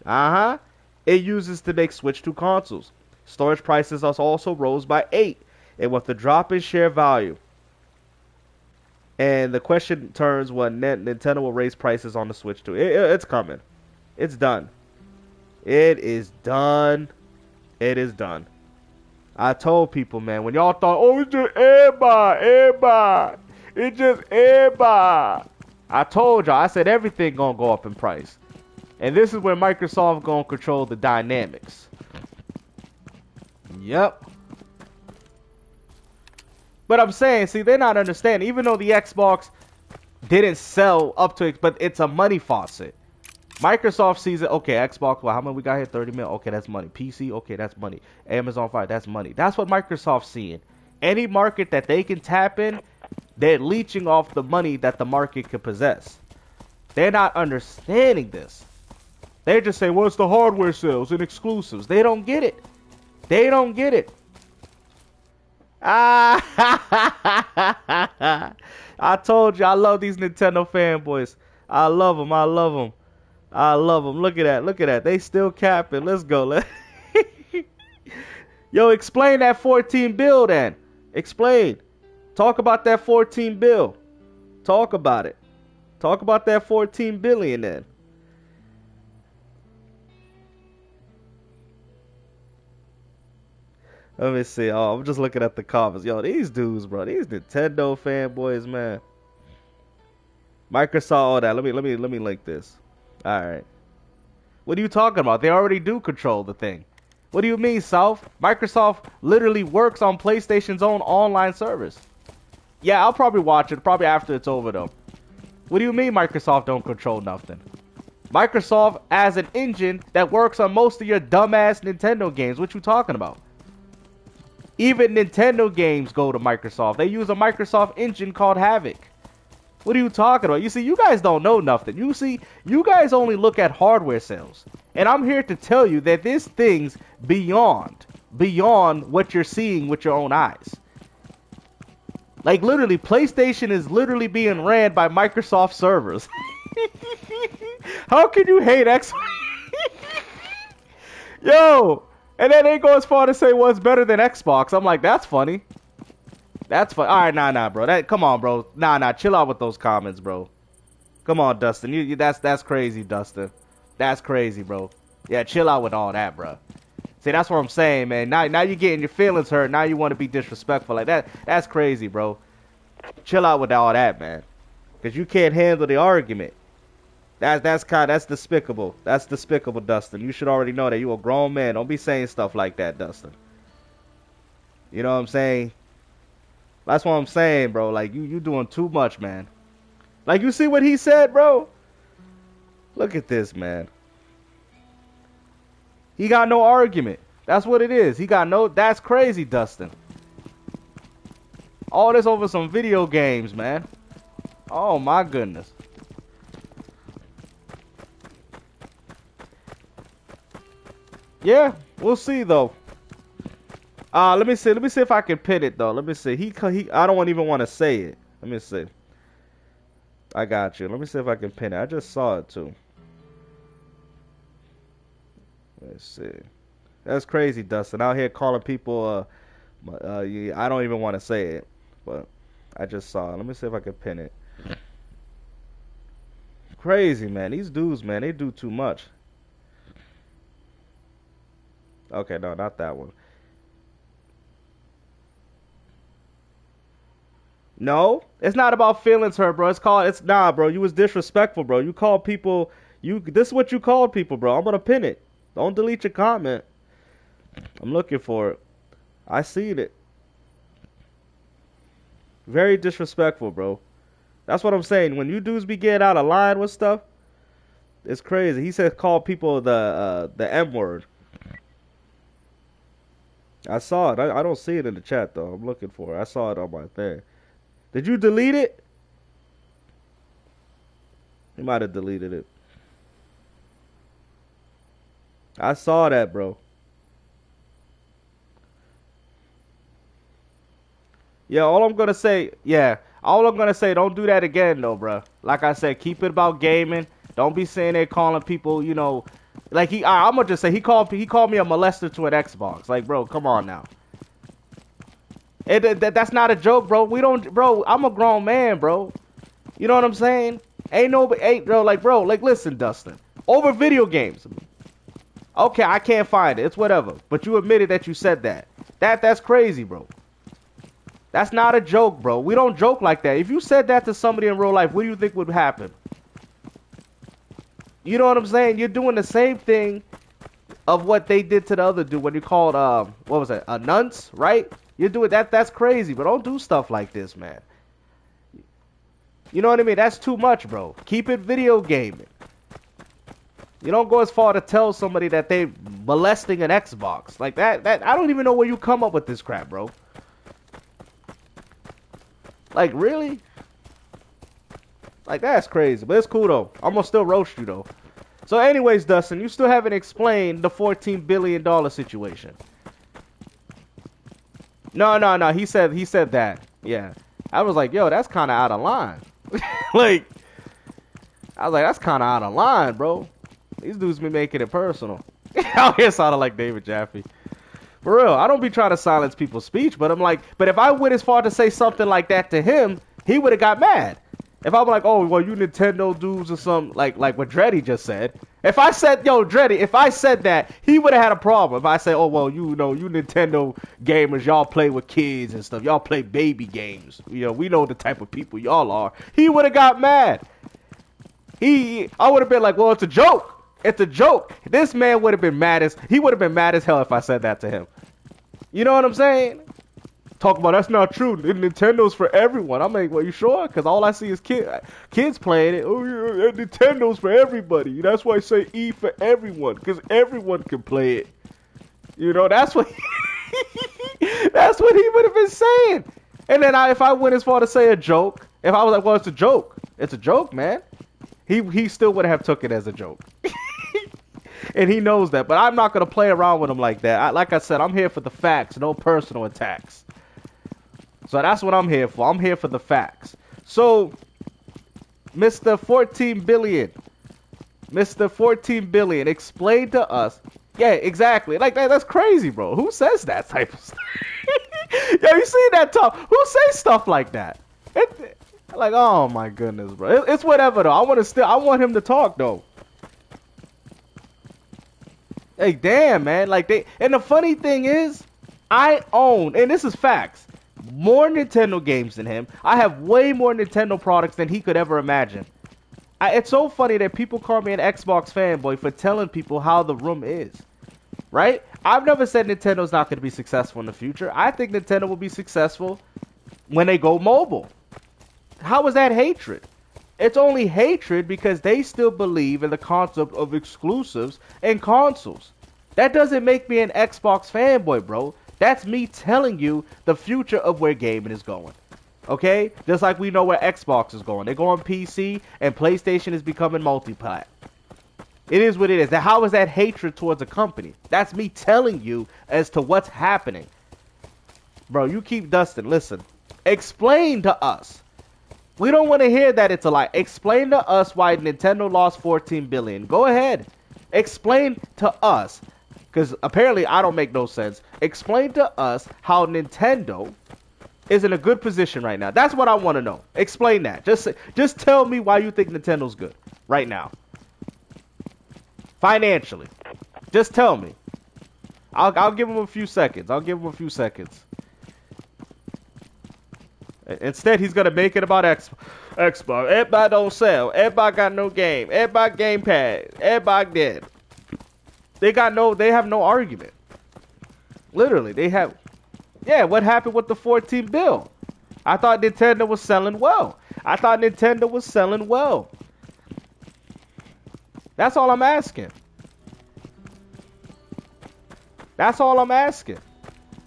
Speaker 1: It uses to make Switch 2 consoles. Storage prices also rose by 8, and with the drop in share value. And the question turns when Nintendo will raise prices on the Switch 2. It's coming. It's done. It is done. It is done. I told people, man, when y'all thought, oh, it's just everybody. It's just everybody. I told y'all, I said everything gonna go up in price. And this is where Microsoft gonna control the dynamics. Yep. But I'm saying, see, they're not understanding. Even though the Xbox didn't sell up to it, but it's a money faucet. Microsoft sees it. Okay, Xbox, well, how many we got here? 30 mil. Okay, that's money. PC, okay, that's money. Amazon Fire, that's money. That's what Microsoft's seeing. Any market that they can tap in, they're leeching off the money that the market could possess. They're not understanding this. They're just saying, well, it's the hardware sales and exclusives. They don't get it. They don't get it. I told you, I love these Nintendo fanboys. I love them. I love them. I love them. Look at that. Look at that. They still capping. Let's go. Yo, explain that 14 bill then. Explain. Talk about that 14 bill. Talk about it. Talk about that 14 billion then. Let me see. Oh, I'm just looking at the comments. Yo, these dudes, bro. These Nintendo fanboys, man. Microsoft, all that. Let me link this. All right. What are you talking about? They already do control the thing. What do you mean, South? Microsoft literally works on PlayStation's own online service. Yeah, I'll probably watch it. Probably after it's over, though. What do you mean Microsoft don't control nothing? Microsoft as an engine that works on most of your dumbass Nintendo games. What you talking about? Even Nintendo games go to Microsoft. They use a Microsoft engine called Havoc. What are you talking about? You see, you guys don't know nothing. You see, you guys only look at hardware sales. And I'm here to tell you that this thing's beyond what you're seeing with your own eyes. Like, literally, PlayStation is literally being ran by Microsoft servers. How can you hate X? Yo! And then they go as far to say, well, it's better than Xbox. I'm like, that's funny. That's fun. All right, nah, bro. Come on, bro. Nah, chill out with those comments, bro. Come on, Dustin. That's crazy, Dustin. That's crazy, bro. Yeah, chill out with all that, bro. See, that's what I'm saying, man. Now you're getting your feelings hurt. Now you want to be disrespectful like that. That's crazy, bro. Chill out with all that, man. Because you can't handle the argument. That's despicable. That's despicable, Dustin. You should already know that you're a grown man. Don't be saying stuff like that, Dustin. You know what I'm saying? That's what I'm saying, bro. Like, you doing too much, man. Like, you see what he said, bro? Look at this, man. He got no argument. That's what it is. That's crazy, Dustin. All this over some video games, man. Oh, my goodness. Yeah, we'll see, though. Let me see if I can pin it, though. Let me see. I don't even want to say it. Let me see. I got you. Let me see if I can pin it. I just saw it, too. Let's see. That's crazy, Dustin. Out here calling people, I don't even want to say it, but I just saw it. Let me see if I can pin it. Crazy, man. These dudes, man, they do too much. Okay, no, not that one. No, it's not about feelings hurt, bro. Nah, bro. You was disrespectful, bro. You called people. This is what you called people, bro. I'm gonna pin it. Don't delete your comment. I'm looking for it. I seen it. Very disrespectful, bro. That's what I'm saying. When you dudes be getting out of line with stuff, it's crazy. He said call people the M word. I saw it. I don't see it in the chat though. I'm looking for it. I saw it on my thing. Did you delete it? You might have deleted it. I saw that, bro. Yeah, all I'm gonna say, don't do that again, though, bro. Like I said, keep it about gaming. Don't be saying they're calling people, you know, like I'm gonna just say he called me a molester to an Xbox. Like, bro, come on now. That's not a joke, bro. Bro, I'm a grown man, bro. You know what I'm saying? Bro, like, listen, Dustin. Over video games. Okay, I can't find it. It's whatever. But you admitted that you said that. That's crazy, bro. That's not a joke, bro. We don't joke like that. If you said that to somebody in real life, what do you think would happen? You know what I'm saying? You're doing the same thing of what they did to the other dude when you called, what was it? A nunce, right? You're doing that. That's crazy, but don't do stuff like this, man. You know what I mean? That's too much, bro. Keep it video gaming. You don't go as far to tell somebody that they molesting an Xbox. Like that I don't even know where you come up with this crap, bro. Like, really? Like, that's crazy. But it's cool, though. I'm gonna still roast you, though. So, anyways, Dustin, you still haven't explained the $14 billion situation. No. He said that. Yeah. I was like, yo, that's kind of out of line. Like, I was like, that's kind of out of line, bro. These dudes be making it personal. Out here sounding like David Jaffe. For real, I don't be trying to silence people's speech, but I'm like, but if I went as far to say something like that to him, he would have got mad. If I'm like, oh, well, you Nintendo dudes or something, like what Dreddy just said. If I said, yo, Dreddy, if I said that, he would have had a problem. If I say, oh, well, you know, you Nintendo gamers, y'all play with kids and stuff. Y'all play baby games. You know, we know the type of people y'all are. He would have got mad. I would have been like, well, it's a joke. It's a joke. This man would have been mad as hell if I said that to him. You know what I'm saying? Talk about that's not true. Nintendo's for everyone. I'm like, well, you sure? Because all I see is kids playing it. Oh, yeah, Nintendo's for everybody. That's why I say E for everyone, because everyone can play it. You know, that's what that's what he would have been saying. And then if I went as far to say a joke, if I was like, well, it's a joke. It's a joke, man. He still would have took it as a joke. And he knows that. But I'm not going to play around with him like that. Like I said, I'm here for the facts, no personal attacks. So that's what I'm here for. I'm here for the facts. So, Mr. 14 billion. Mr. 14 billion, explain to us. Yeah, exactly. Like, that's crazy, bro. Who says that type of stuff? Yo, you see that talk? Who says stuff like that? Like, oh my goodness, bro. It's whatever, though. I want him to talk, though. Hey, damn, man. Like, and the funny thing is, I own, and this is facts, more Nintendo games than him. I have way more Nintendo products than he could ever imagine. It's so funny that people call me an Xbox fanboy for telling people how the room is. Right? I've never said Nintendo's not going to be successful in the future. I think Nintendo will be successful when they go mobile. How is that hatred? It's only hatred because they still believe in the concept of exclusives and consoles. That doesn't make me an Xbox fanboy, bro. That's me telling you the future of where gaming is going. Okay? Just like we know where Xbox is going. They go on PC and PlayStation is becoming multi-plat. It is what it is. Now, how is that hatred towards a company? That's me telling you as to what's happening. Bro, you keep dusting. Listen. Explain to us. We don't want to hear that it's a lie. Explain to us why Nintendo lost 14 billion. Go ahead. Explain to us. Because apparently I don't make no sense. Explain to us how Nintendo is in a good position right now. That's what I want to know. Explain that. Just tell me why you think Nintendo's good right now. Financially. Just tell me. I'll give him a few seconds. Instead, he's going to make it about Xbox. Everybody don't sell. Everybody got no game. Everybody Game Pass. Everybody dead. They have no argument. Literally, they have. Yeah, what happened with the 14 bill? I thought Nintendo was selling well. That's all I'm asking.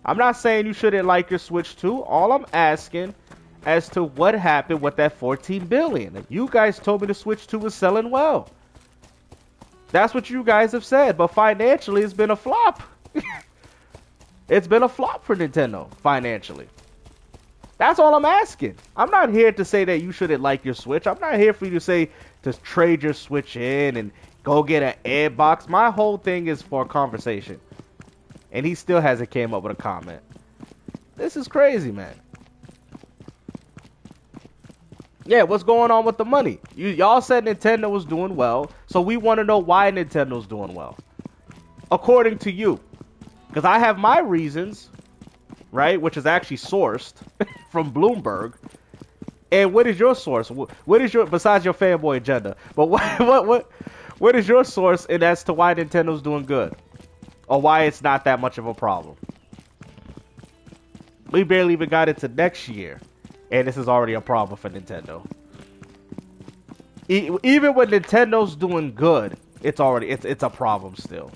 Speaker 1: I'm not saying you shouldn't like your Switch 2. All I'm asking as to what happened with that 14 billion. You guys told me the Switch 2 was selling well. That's what you guys have said. But financially, it's been a flop. It's been a flop for Nintendo financially. That's all I'm asking. I'm not here to say that you shouldn't like your Switch. I'm not here for you to say to trade your Switch in and go get an Airbox. My whole thing is for a conversation. And he still hasn't came up with a comment. This is crazy, man. Yeah, what's going on with the money? Y'all said Nintendo was doing well, so we want to know why Nintendo's doing well. According to you. Because I have my reasons, right, which is actually sourced from Bloomberg. And what is your source? What is your, besides your fanboy agenda, but what is your source in as to why Nintendo's doing good? Or why it's not that much of a problem? We barely even got into next year. And this is already a problem for Nintendo. Even when Nintendo's doing good, it's a problem still.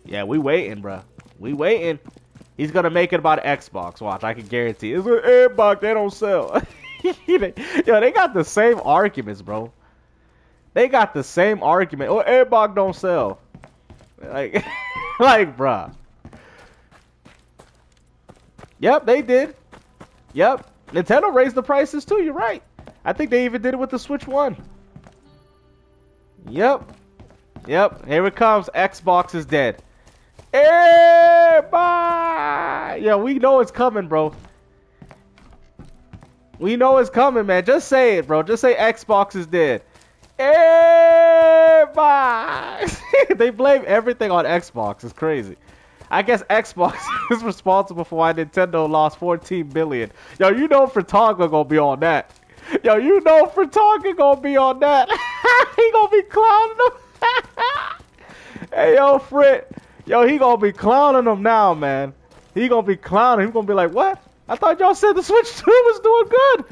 Speaker 1: Yeah, we waiting, bruh. We waiting. He's gonna make it about Xbox. Watch, I can guarantee. It's an Xbox, they don't sell. Yo, they got the same arguments, bro. They got the same argument. Oh, Xbox don't sell. Like, like, bruh. Yep, they did. Yep. Nintendo raised the prices too, you're right. I think they even did it with the Switch 1. Yep. Yep, here it comes. Xbox is dead. Everybody! Yeah, we know it's coming, bro. We know it's coming, man. Just say it, bro. Just say Xbox is dead. Everybody! They blame everything on Xbox. It's crazy. I guess Xbox is responsible for why Nintendo lost 14 billion. Yo, you know Fritonga gonna be on that. Yo, you know Fritonga gonna be on that. He gonna be clowning them. Hey, yo, Frit. Yo, he gonna be clowning them now, man. He gonna be clowning. He gonna be like, what? I thought y'all said the Switch 2 was doing good.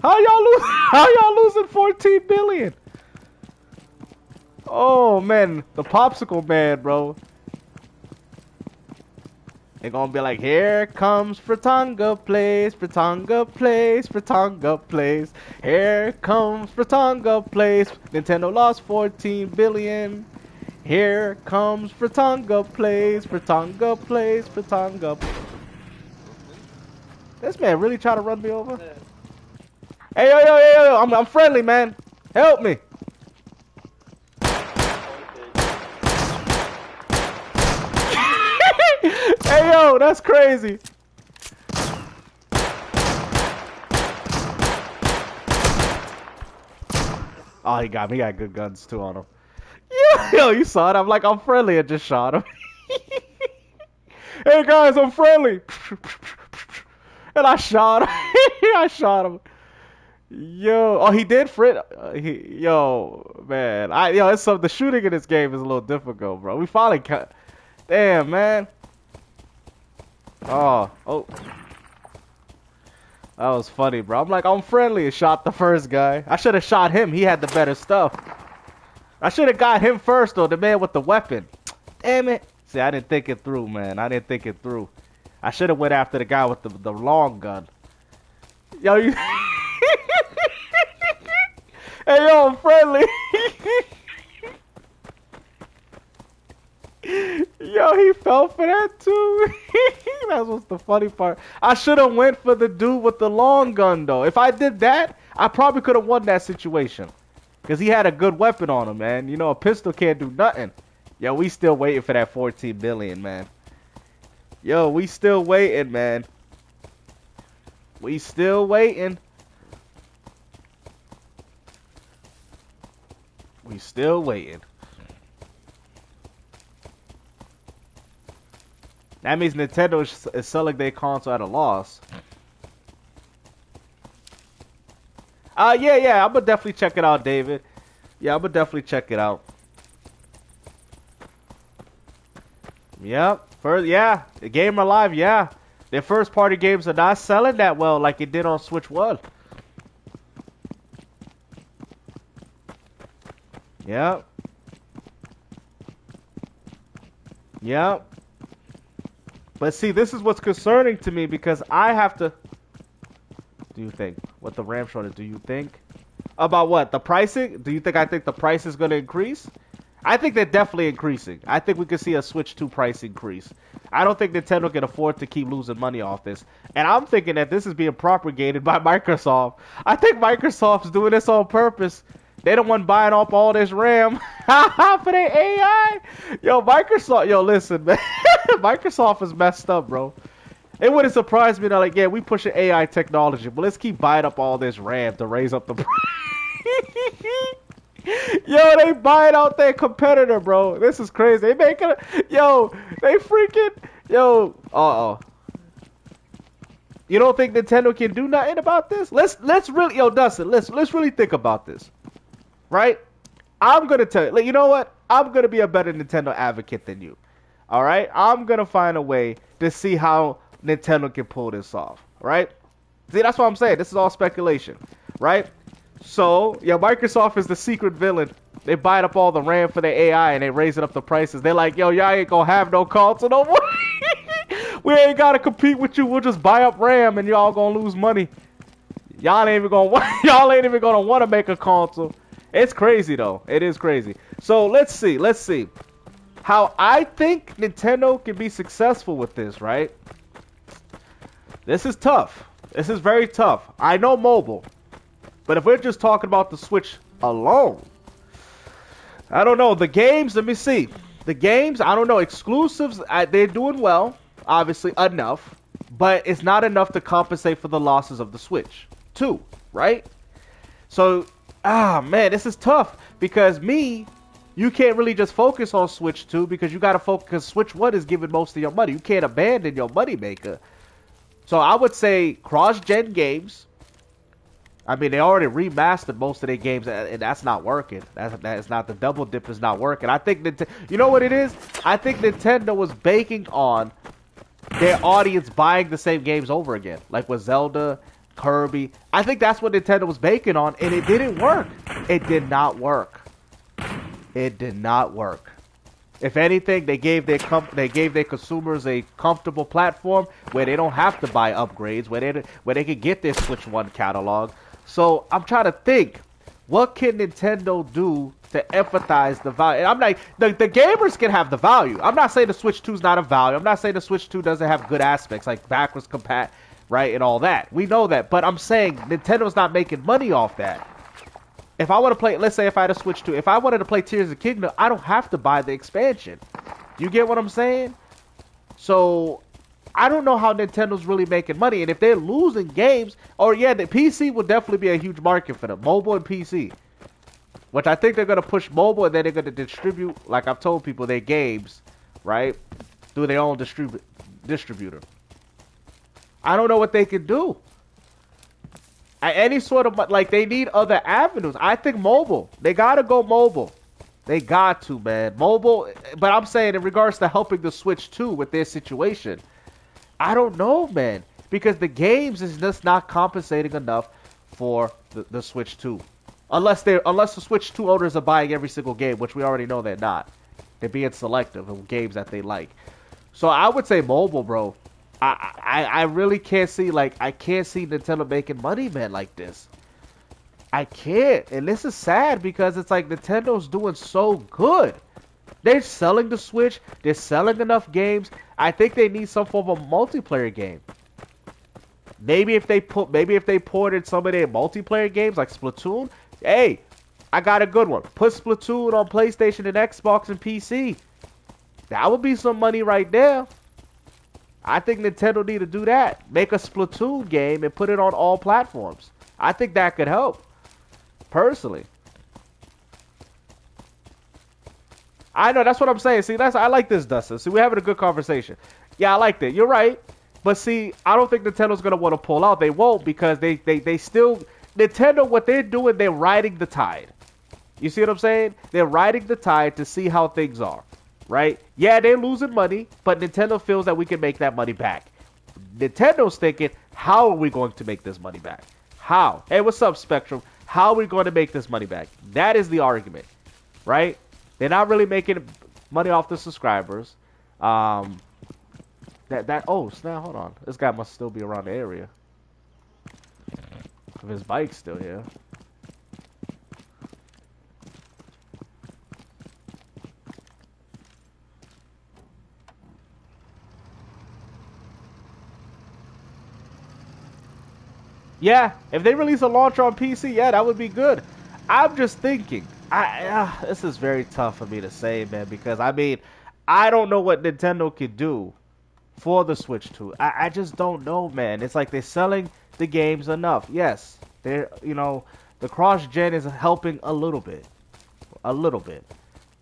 Speaker 1: How y'all losing 14 billion? Oh, man. The popsicle man, bro. They're gonna be like, here comes Fratanga Place, Fratanga Place, Fratanga Place. Here comes Fratanga Place. Nintendo lost 14 billion. Here comes Fratanga Place, Fratanga Place, Fratanga. This man really trying to run me over? Hey, yo, I'm friendly, man. Help me. Hey, yo, that's crazy. Oh, he got me. He got good guns, too, on him. Yo, you saw it. I'm like, I'm friendly. I just shot him. Hey, guys, I'm friendly. And I shot him. I shot him. Yo, oh, he did frit. Yo, man, it's some. The shooting in this game is a little difficult, bro. We finally cut. Damn, man. Oh, that was funny, bro. I'm like, I'm friendly and shot the first guy. I should have shot him. He had the better stuff. I should have got him first, though, the man with the weapon. Damn it. See, I didn't think it through, man. I didn't think it through. I should have went after the guy with the long gun. Yo, you... Hey, yo, I'm friendly. Yo, he fell for that, too. That was the funny part. I should have went for the dude with the long gun, though. If I did that, I probably could have won that situation. Because he had a good weapon on him, man. You know, a pistol can't do nothing. Yo, we still waiting for that 14 billion, man. Yo, we still waiting, man. We still waiting. We still waiting. That means Nintendo is selling their console at a loss. Yeah, I'm gonna definitely check it out, David. Yeah, I'm gonna definitely check it out. Yep. Yeah, the Game Alive, yeah. Their first party games are not selling that well like it did on Switch 1. Yep. Yep. But see, this is what's concerning to me because I have to... Do you think? What the RAM shortage, do you think? About what? The pricing? Do you think I think the price is going to increase? I think they're definitely increasing. I think we could see a Switch 2 price increase. I don't think Nintendo can afford to keep losing money off this. And I'm thinking that this is being propagated by Microsoft. I think Microsoft's doing this on purpose. They don't want buying up all this RAM for their AI. Yo, Microsoft, yo, listen, man. Microsoft is messed up, bro. It wouldn't surprise me that, like, yeah, we pushing AI technology, but let's keep buying up all this RAM to raise up the price. Yo, they buying out their competitor, bro. This is crazy. They making yo, they freaking, yo, You don't think Nintendo can do nothing about this? Let's really, yo, Dustin, let's really think about this, right? I'm gonna tell you, you know what? I'm gonna be a better Nintendo advocate than you. All right, I'm gonna find a way to see how Nintendo can pull this off. Right? See, that's what I'm saying. This is all speculation, right? So, yeah, Microsoft is the secret villain. They buying up all the RAM for their AI and they raising up the prices. They're like, yo, y'all ain't gonna have no console no more. We ain't gotta compete with you. We'll just buy up RAM and y'all gonna lose money. Y'all ain't even gonna want to make a console. It's crazy though. It is crazy. So let's see how I think Nintendo can be successful with this. Right? This is tough. This is very tough. I know mobile. But if we're just talking about the Switch alone, I don't know. The games, let me see. The games, I don't know. Exclusives, they're doing well, obviously, enough. But it's not enough to compensate for the losses of the Switch 2, right? So, man, this is tough. Because you can't really just focus on Switch 2 because you got to focus, because Switch 1 is giving most of your money. You can't abandon your moneymaker. So I would say cross-gen games. I mean, they already remastered most of their games, and that's not working. That's not, the double dip is not working. I think you know what it is? I think Nintendo was banking on their audience buying the same games over again, like with Zelda, Kirby. I think that's what Nintendo was banking on, and it didn't work. It did not work. It did not work. If anything, they gave their consumers a comfortable platform where they don't have to buy upgrades, where they can get their Switch One catalog. So I'm trying to think, what can Nintendo do to empathize the value? And I'm like, the gamers can have the value. I'm not saying the Switch 2 is not a value. I'm not saying the Switch 2 doesn't have good aspects like backwards compat, right, and all that. We know that, but I'm saying Nintendo's not making money off that. If I want to play, let's say if I had a Switch 2, if I wanted to play Tears of the Kingdom, I don't have to buy the expansion. You get what I'm saying? So, I don't know how Nintendo's really making money. And if they're losing games, or yeah, the PC will definitely be a huge market for them. Mobile and PC. Which I think they're going to push mobile and then they're going to distribute, like I've told people, their games, right? Through their own distributor. I don't know what they can do. Any sort of, like, they need other avenues. I think mobile. They gotta go mobile. They got to, man. Mobile, but I'm saying in regards to helping the Switch 2 with their situation, I don't know, man. Because the games is just not compensating enough for the Switch 2. Unless the Switch 2 owners are buying every single game, which we already know they're not. They're being selective of games that they like. So I would say mobile, bro. I really can't see, like, I can't see Nintendo making money, man, like this. I can't. And this is sad because it's like Nintendo's doing so good. They're selling the Switch. They're selling enough games. I think they need some form of multiplayer game. Maybe if they ported some of their multiplayer games like Splatoon. Hey, I got a good one. Put Splatoon on PlayStation and Xbox and PC. That would be some money right there. I think Nintendo need to do that. Make a Splatoon game and put it on all platforms. I think that could help. Personally. I know, that's what I'm saying. See, I like this, Dustin. See, we're having a good conversation. Yeah, I like that. You're right. But see, I don't think Nintendo's going to want to pull out. They won't because they still... Nintendo, what they're doing, they're riding the tide. You see what I'm saying? They're riding the tide to see how things are. Right? Yeah, they're losing money, but Nintendo feels that we can make that money back. Nintendo's thinking, how are we going to make this money back? How? Hey, what's up, Spectrum? How are we going to make this money back? That is the argument, right? They're not really making money off the subscribers. Oh, snap, hold on. This guy must still be around the area. If his bike's still here. Yeah, if they release a launcher on PC, yeah, that would be good. I'm just thinking, this is very tough for me to say, man, because I mean, I don't know what Nintendo could do for the Switch 2. I just don't know, man. It's like they're selling the games enough. Yes, they're, the cross-gen is helping a little bit. A little bit.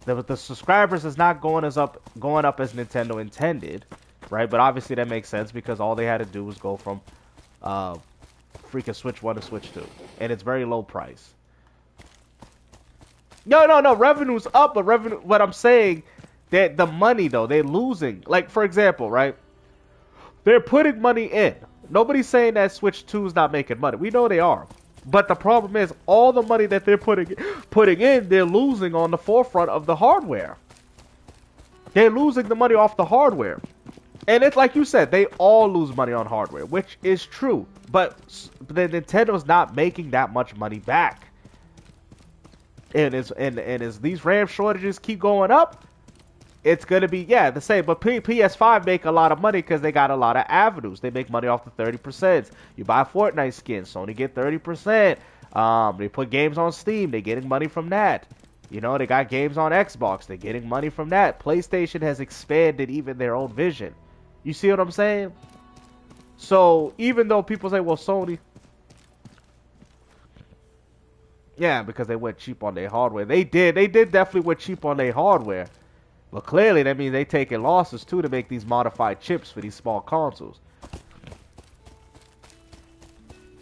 Speaker 1: The subscribers is not going up as Nintendo intended, right? But obviously that makes sense because all they had to do was go from freaking Switch 1 to Switch 2. And it's very low price. No. Revenue's up, but what I'm saying, that the money, though, they're losing. Like, for example, right? They're putting money in. Nobody's saying that Switch 2 is not making money. We know they are. But the problem is, all the money that they're putting in, they're losing on the forefront of the hardware. They're losing the money off the hardware. And it's like you said, they all lose money on hardware, which is true. But the Nintendo's not making that much money back. And as these RAM shortages keep going up, it's going to be, the same. But PS5 make a lot of money because they got a lot of avenues. They make money off the 30%. You buy Fortnite skins, Sony get 30%. They put games on Steam, they're getting money from that. They got games on Xbox, they're getting money from that. PlayStation has expanded even their own vision. You see what I'm saying? So, even though people say, well, Sony... Yeah, because they went cheap on their hardware. They did definitely went cheap on their hardware. But clearly, that means they taking losses, too, to make these modified chips for these small consoles.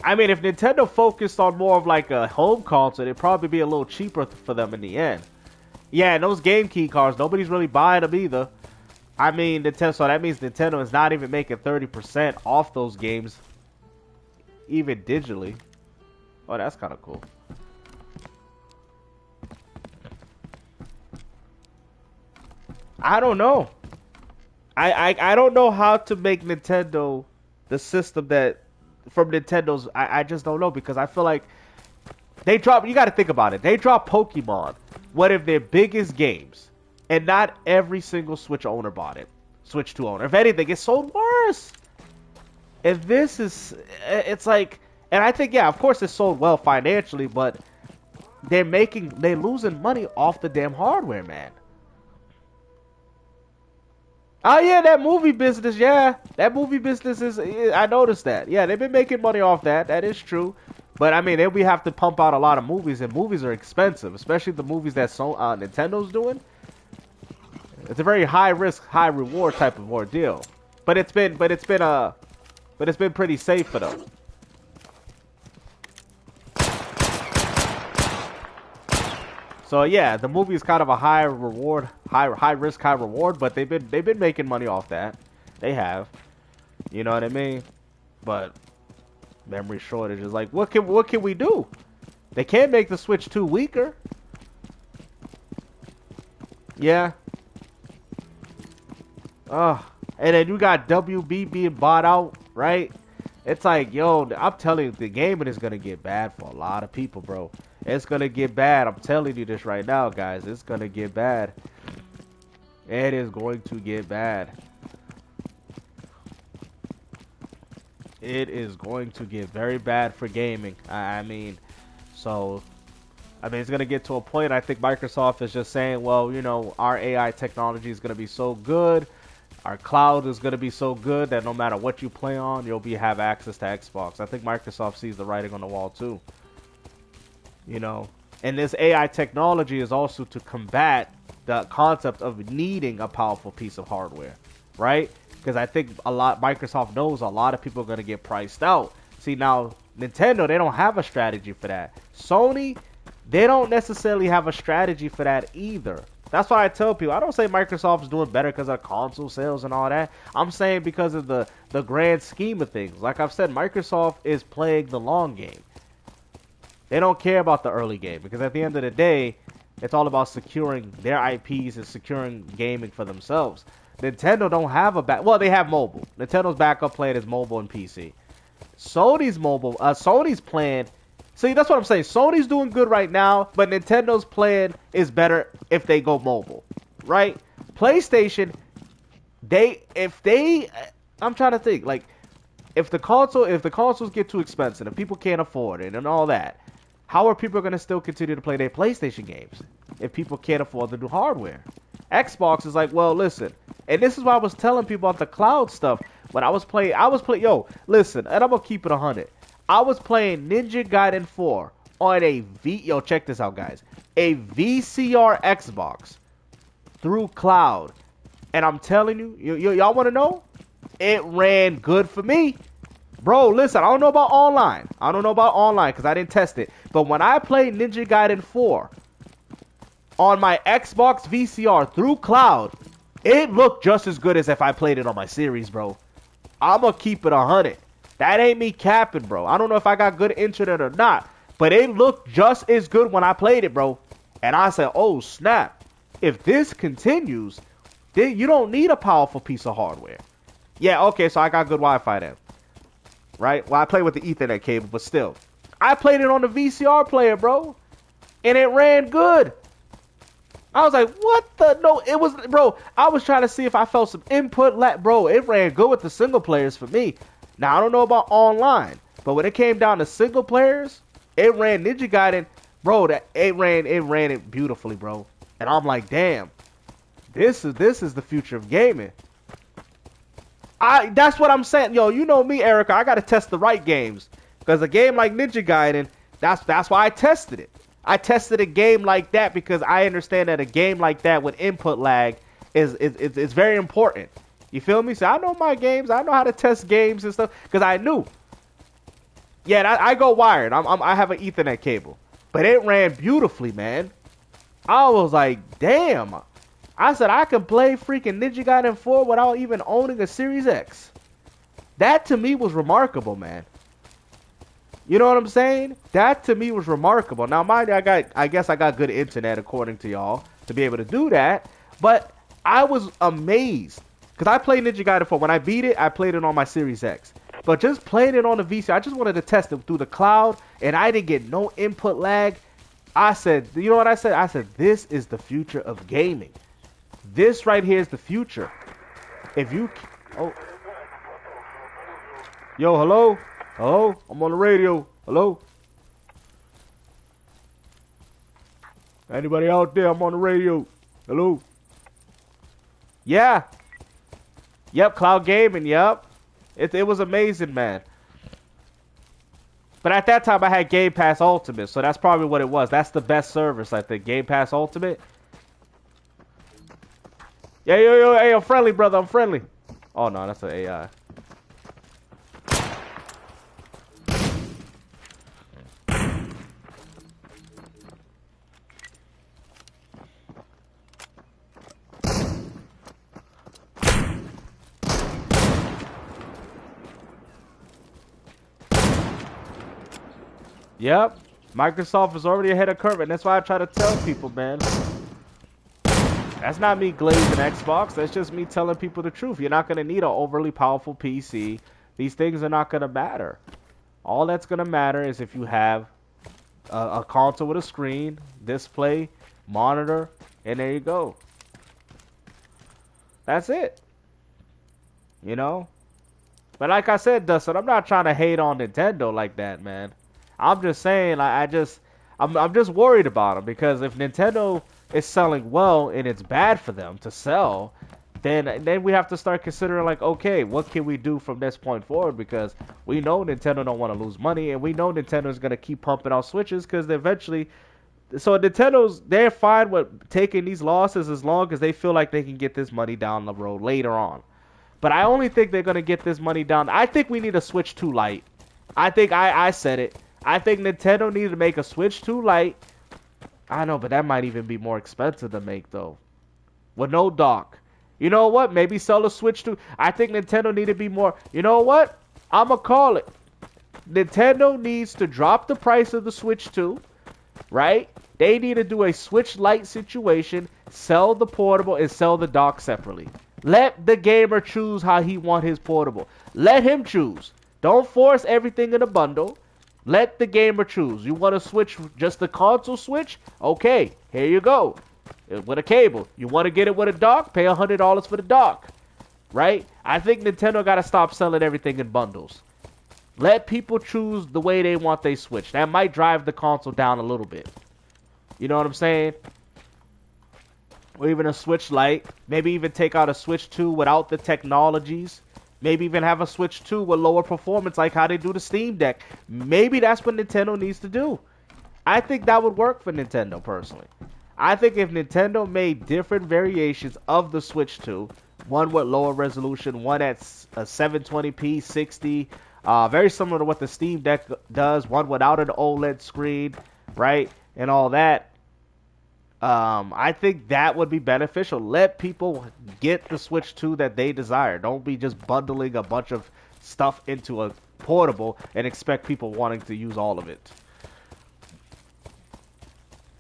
Speaker 1: I mean, if Nintendo focused on more of like a home console, it'd probably be a little cheaper for them in the end. Yeah, and those game key cards, nobody's really buying them either. I mean, Nintendo, so that means Nintendo is not even making 30% off those games, even digitally. Oh, that's kind of cool. I don't know. I don't know how to make Nintendo the system that from Nintendo's. I just don't know because I feel like they drop. You got to think about it. They drop Pokemon, one of their biggest games, and not every single Switch owner bought it. Switch 2 owner. If anything, it sold worse. If this is, it's like, and I think yeah, of course it sold well financially, but they're losing money off the damn hardware, man. Oh yeah, that movie business, yeah. That movie business is, I noticed that. Yeah, they've been making money off that. That is true. But I mean, we have to pump out a lot of movies, and movies are expensive, especially the movies that Nintendo's doing. It's a very high risk, high reward type of ordeal. But it's been pretty safe for them. So yeah, the movie is kind of a high reward, high risk, high reward, but they've been making money off that. They have. You know what I mean? But memory shortage is like, what can we do? They can't make the Switch 2 weaker. Yeah. And then you got WB being bought out, right? It's like, yo, I'm telling you, the gaming is gonna get bad for a lot of people, bro. It's gonna get bad. I'm telling you this right now, guys. It's gonna get bad. It is going to get bad. It is going to get very bad for gaming. I mean, it's gonna get to a point. I think Microsoft is just saying, well, you know, our AI technology is gonna be so good. Our cloud is going to be so good that no matter what you play on, you'll have access to Xbox. I think Microsoft sees the writing on the wall too. You know, and this AI technology is also to combat the concept of needing a powerful piece of hardware, right? Because I think Microsoft knows a lot of people are going to get priced out. See, now Nintendo, they don't have a strategy for that. Sony, they don't necessarily have a strategy for that either. That's why I tell people, I don't say Microsoft's doing better because of console sales and all that. I'm saying because of the grand scheme of things. Like I've said, Microsoft is playing the long game. They don't care about the early game because at the end of the day, it's all about securing their IPs and securing gaming for themselves. Nintendo don't have well, they have mobile. Nintendo's backup plan is mobile and PC. Sony's plan. See, that's what I'm saying. Sony's doing good right now, but Nintendo's plan is better if they go mobile, right? PlayStation, I'm trying to think, like, if the consoles get too expensive and people can't afford it and all that, how are people going to still continue to play their PlayStation games if people can't afford the new hardware? Xbox is like, well, listen, and this is why I was telling people about the cloud stuff when I was playing, yo, listen, and I'm going to keep it 100. I was playing Ninja Gaiden 4 on yo, check this out, guys. A VCR Xbox through cloud. And I'm telling you, y'all want to know? It ran good for me. Bro, listen, I don't know about online. Because I didn't test it. But when I played Ninja Gaiden 4 on my Xbox VCR through cloud, it looked just as good as if I played it on my series, bro. I'm going to keep it 100. That ain't me capping, bro. I don't know if I got good internet or not, but it looked just as good when I played it, bro. And I said, oh, snap. If this continues, then you don't need a powerful piece of hardware. Yeah, okay, so I got good Wi-Fi then. Right? Well, I played with the Ethernet cable, but still. I played it on the VCR player, bro. And it ran good. I was like, what the? No, it was, bro, I was trying to see if I felt some input lag. Bro, it ran good with the single players for me. Now, I don't know about online, but when it came down to single players, it ran Ninja Gaiden, bro, it ran it beautifully, bro. And I'm like, damn, this is the future of gaming. That's what I'm saying. Yo, you know me, Erica, I got to test the right games. Because a game like Ninja Gaiden, that's why I tested it. I tested a game like that because I understand that a game like that with input lag is very important. You feel me? So I know my games. I know how to test games and stuff because I knew. Yeah, I go wired. I have an Ethernet cable, but it ran beautifully, man. I was like, damn. I said I can play freaking Ninja Gaiden 4 without even owning a Series X. That to me was remarkable, man. You know what I'm saying? That to me was remarkable. Now, mind you, I guess I got good internet according to y'all to be able to do that. But I was amazed because I played Ninja Gaiden 4. When I beat it, I played it on my Series X. But just playing it on the VC, I just wanted to test it through the cloud, and I didn't get no input lag. I said, you know what I said? I said, this is the future of gaming. This right here is the future. If you, oh, yo, hello, hello, I'm on the radio. Hello, anybody out there? I'm on the radio. Hello. Yeah. Yep, cloud gaming. Yep. It was amazing, man. But at that time, I had Game Pass Ultimate, so that's probably what it was. That's the best service, I think. Game Pass Ultimate. Yeah, yo, hey, I'm friendly, brother. I'm friendly. Oh, no, that's an AI. Yep. Microsoft is already ahead of curve, and that's why I try to tell people, man. That's not me glazing Xbox. That's just me telling people the truth. You're not going to need an overly powerful PC. These things are not going to matter. All that's going to matter is if you have a console with a screen, display, monitor, and there you go. That's it. You know? But like I said, Dustin, I'm not trying to hate on Nintendo like that, man. I'm just saying, I'm just worried about them because if Nintendo is selling well and it's bad for them to sell, then we have to start considering like, okay, what can we do from this point forward? Because we know Nintendo don't want to lose money, and we know Nintendo is gonna keep pumping out Switches because eventually, so they're fine with taking these losses as long as they feel like they can get this money down the road later on. But I only think they're gonna get this money down. I think we need a Switch 2 Lite. I think I said it. I think Nintendo needs to make a Switch 2 Lite. I know, but that might even be more expensive to make, though. With no dock. You know what? Maybe sell a Switch 2. I think Nintendo need to be more... You know what? I'm going to call it. Nintendo needs to drop the price of the Switch 2. Right? They need to do a Switch Lite situation. Sell the portable and sell the dock separately. Let the gamer choose how he want his portable. Let him choose. Don't force everything in a bundle. Let the gamer choose. You want to switch just the console Switch? Okay, here you go. With a cable. You want to get it with a dock? Pay $100 for the dock. Right? I think Nintendo got to stop selling everything in bundles. Let people choose the way they want they Switch. That might drive the console down a little bit. You know what I'm saying? Or even a Switch Lite. Maybe even take out a Switch 2 without the technologies. Maybe even have a Switch 2 with lower performance like how they do the Steam Deck. Maybe that's what Nintendo needs to do. I think that would work for Nintendo personally. I think if Nintendo made different variations of the Switch 2, one with lower resolution, one at 720p, 60, very similar to what the Steam Deck does, one without an OLED screen, right, and all that. I think that would be beneficial. Let people get the Switch 2 that they desire. Don't be just bundling a bunch of stuff into a portable and expect people wanting to use all of it.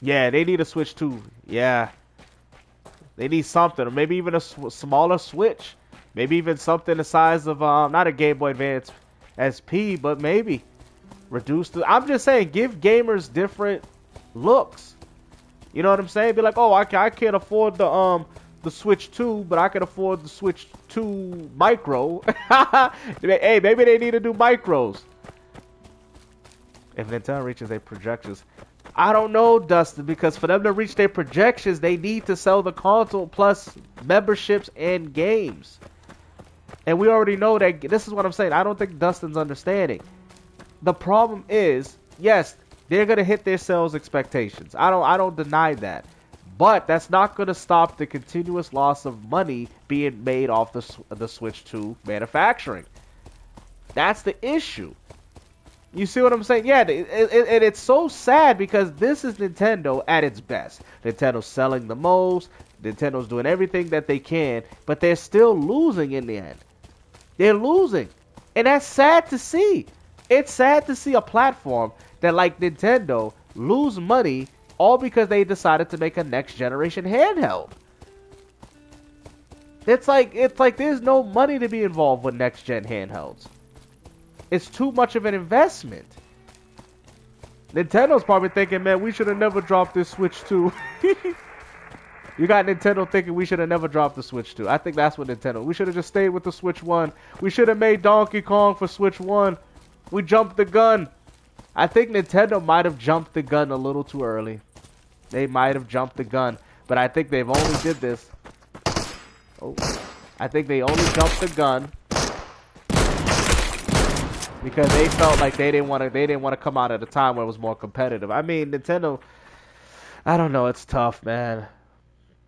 Speaker 1: Yeah, they need a Switch 2. Yeah. They need something. Or maybe even a smaller Switch. Maybe even something the size of, not a Game Boy Advance SP, but maybe reduce the... I'm just saying, give gamers different looks. You know what I'm saying? Be like, oh, I can't afford the Switch 2, but I can afford the Switch 2 Micro. Hey, maybe they need to do micros. If Nintendo reaches their projections, I don't know, Dustin, because for them to reach their projections, they need to sell the console plus memberships and games. And we already know that. This is what I'm saying. I don't think Dustin's understanding. The problem is, yes, they're going to hit their sales expectations. I don't deny that. But that's not going to stop the continuous loss of money being made off the Switch 2 manufacturing. That's the issue. You see what I'm saying? Yeah, it's so sad because this is Nintendo at its best. Nintendo's selling the most. Nintendo's doing everything that they can. But they're still losing in the end. They're losing. And that's sad to see. It's sad to see a platform that like Nintendo lose money all because they decided to make a next generation handheld. It's like there's no money to be involved with next gen handhelds. It's too much of an investment. Nintendo's probably thinking, man, we should have never dropped this Switch 2. You got Nintendo thinking we should have never dropped the Switch 2. I think that's what Nintendo. We should have just stayed with the Switch 1. We should have made Donkey Kong for Switch 1. We jumped the gun. I think Nintendo might have jumped the gun a little too early. They might have jumped the gun. But I think they've only did this. Oh. I think they only jumped the gun because they felt like they didn't want to come out at a time where it was more competitive. I mean, Nintendo, I don't know, it's tough, man.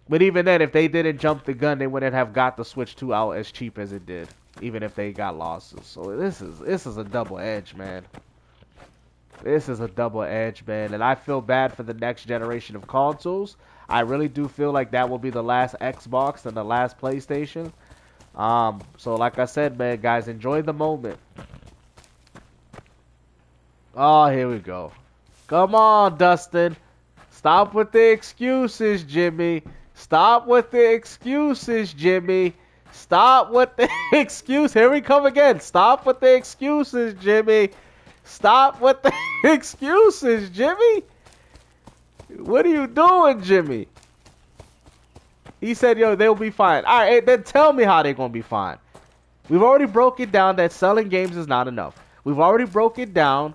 Speaker 1: But even then, if they didn't jump the gun, they wouldn't have got the Switch 2 out as cheap as it did, even if they got losses. So this is a double edge, man. This is a double edge, man. And I feel bad for the next generation of consoles. I really do feel like that will be the last Xbox and the last PlayStation. So like I said, man, guys, enjoy the moment. Oh, here we go. Come on, Dustin. Stop with the excuses, Jimmy. Stop with the excuses, Jimmy. Stop with the excuse. Here we come again. Stop with the excuses, Jimmy. Stop with the excuses, Jimmy. What are you doing, Jimmy? He said, yo, they'll be fine. All right, then tell me how they're going to be fine. We've already broke it down that selling games is not enough. We've already broke it down.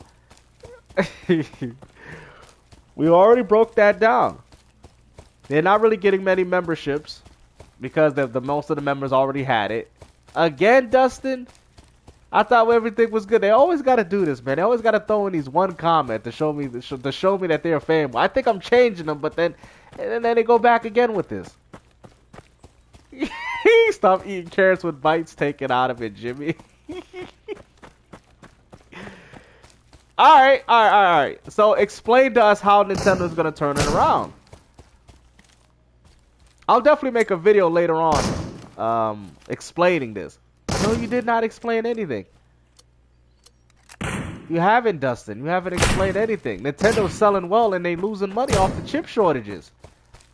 Speaker 1: We already broke that down. They're not really getting many memberships because the most of the members already had it. Again, Dustin, I thought everything was good. They always got to do this, man. They always got to throw in these one comment to show me that they're a fanboy. I think I'm changing them, but then they go back again with this. Stop eating carrots with bites taken out of it, Jimmy. All right. So explain to us how Nintendo's gonna turn it around. I'll definitely make a video later on, explaining this. No, you did not explain anything. You haven't, Dustin. You haven't explained anything. Nintendo's selling well and they losing money off the chip shortages.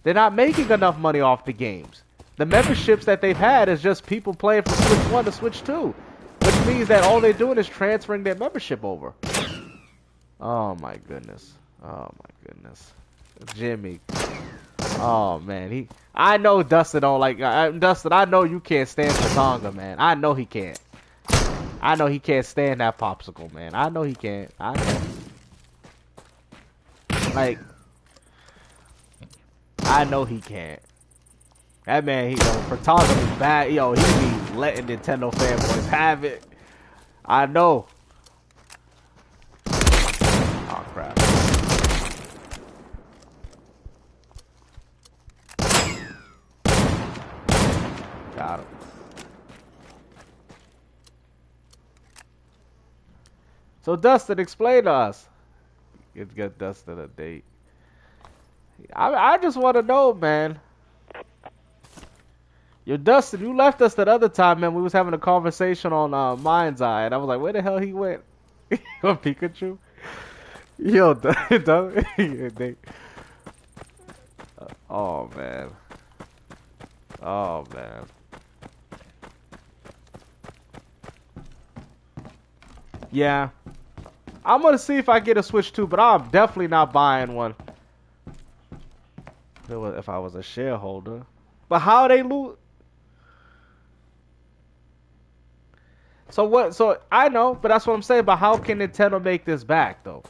Speaker 1: They're not making enough money off the games. The memberships that they've had is just people playing from Switch 1 to Switch 2. Which means that all they're doing is transferring their membership over. Oh my goodness. Oh my goodness. Jimmy. Oh man, I know Dustin don't like Dustin, I know you can't stand Tonga, man. I know he can't. I know he can't stand that popsicle, man. I know he can't. I know. Like, I know he can't. That man, for Tonga is bad. Yo, he be letting Nintendo fanboys have it. I know. Oh crap. Got him. So Dustin, explain to us. Get Dustin a date. I just want to know, man. Yo, Dustin, you left us that other time, man. We was having a conversation on Mind's Eye, and I was like, where the hell he went? On Pikachu? Yo, oh man. Oh man. Yeah. I'm gonna see if I get a Switch 2, but I'm definitely not buying one. If I was a shareholder. But how they lose? So what? So I know, but that's what I'm saying. But how can Nintendo make this back, though?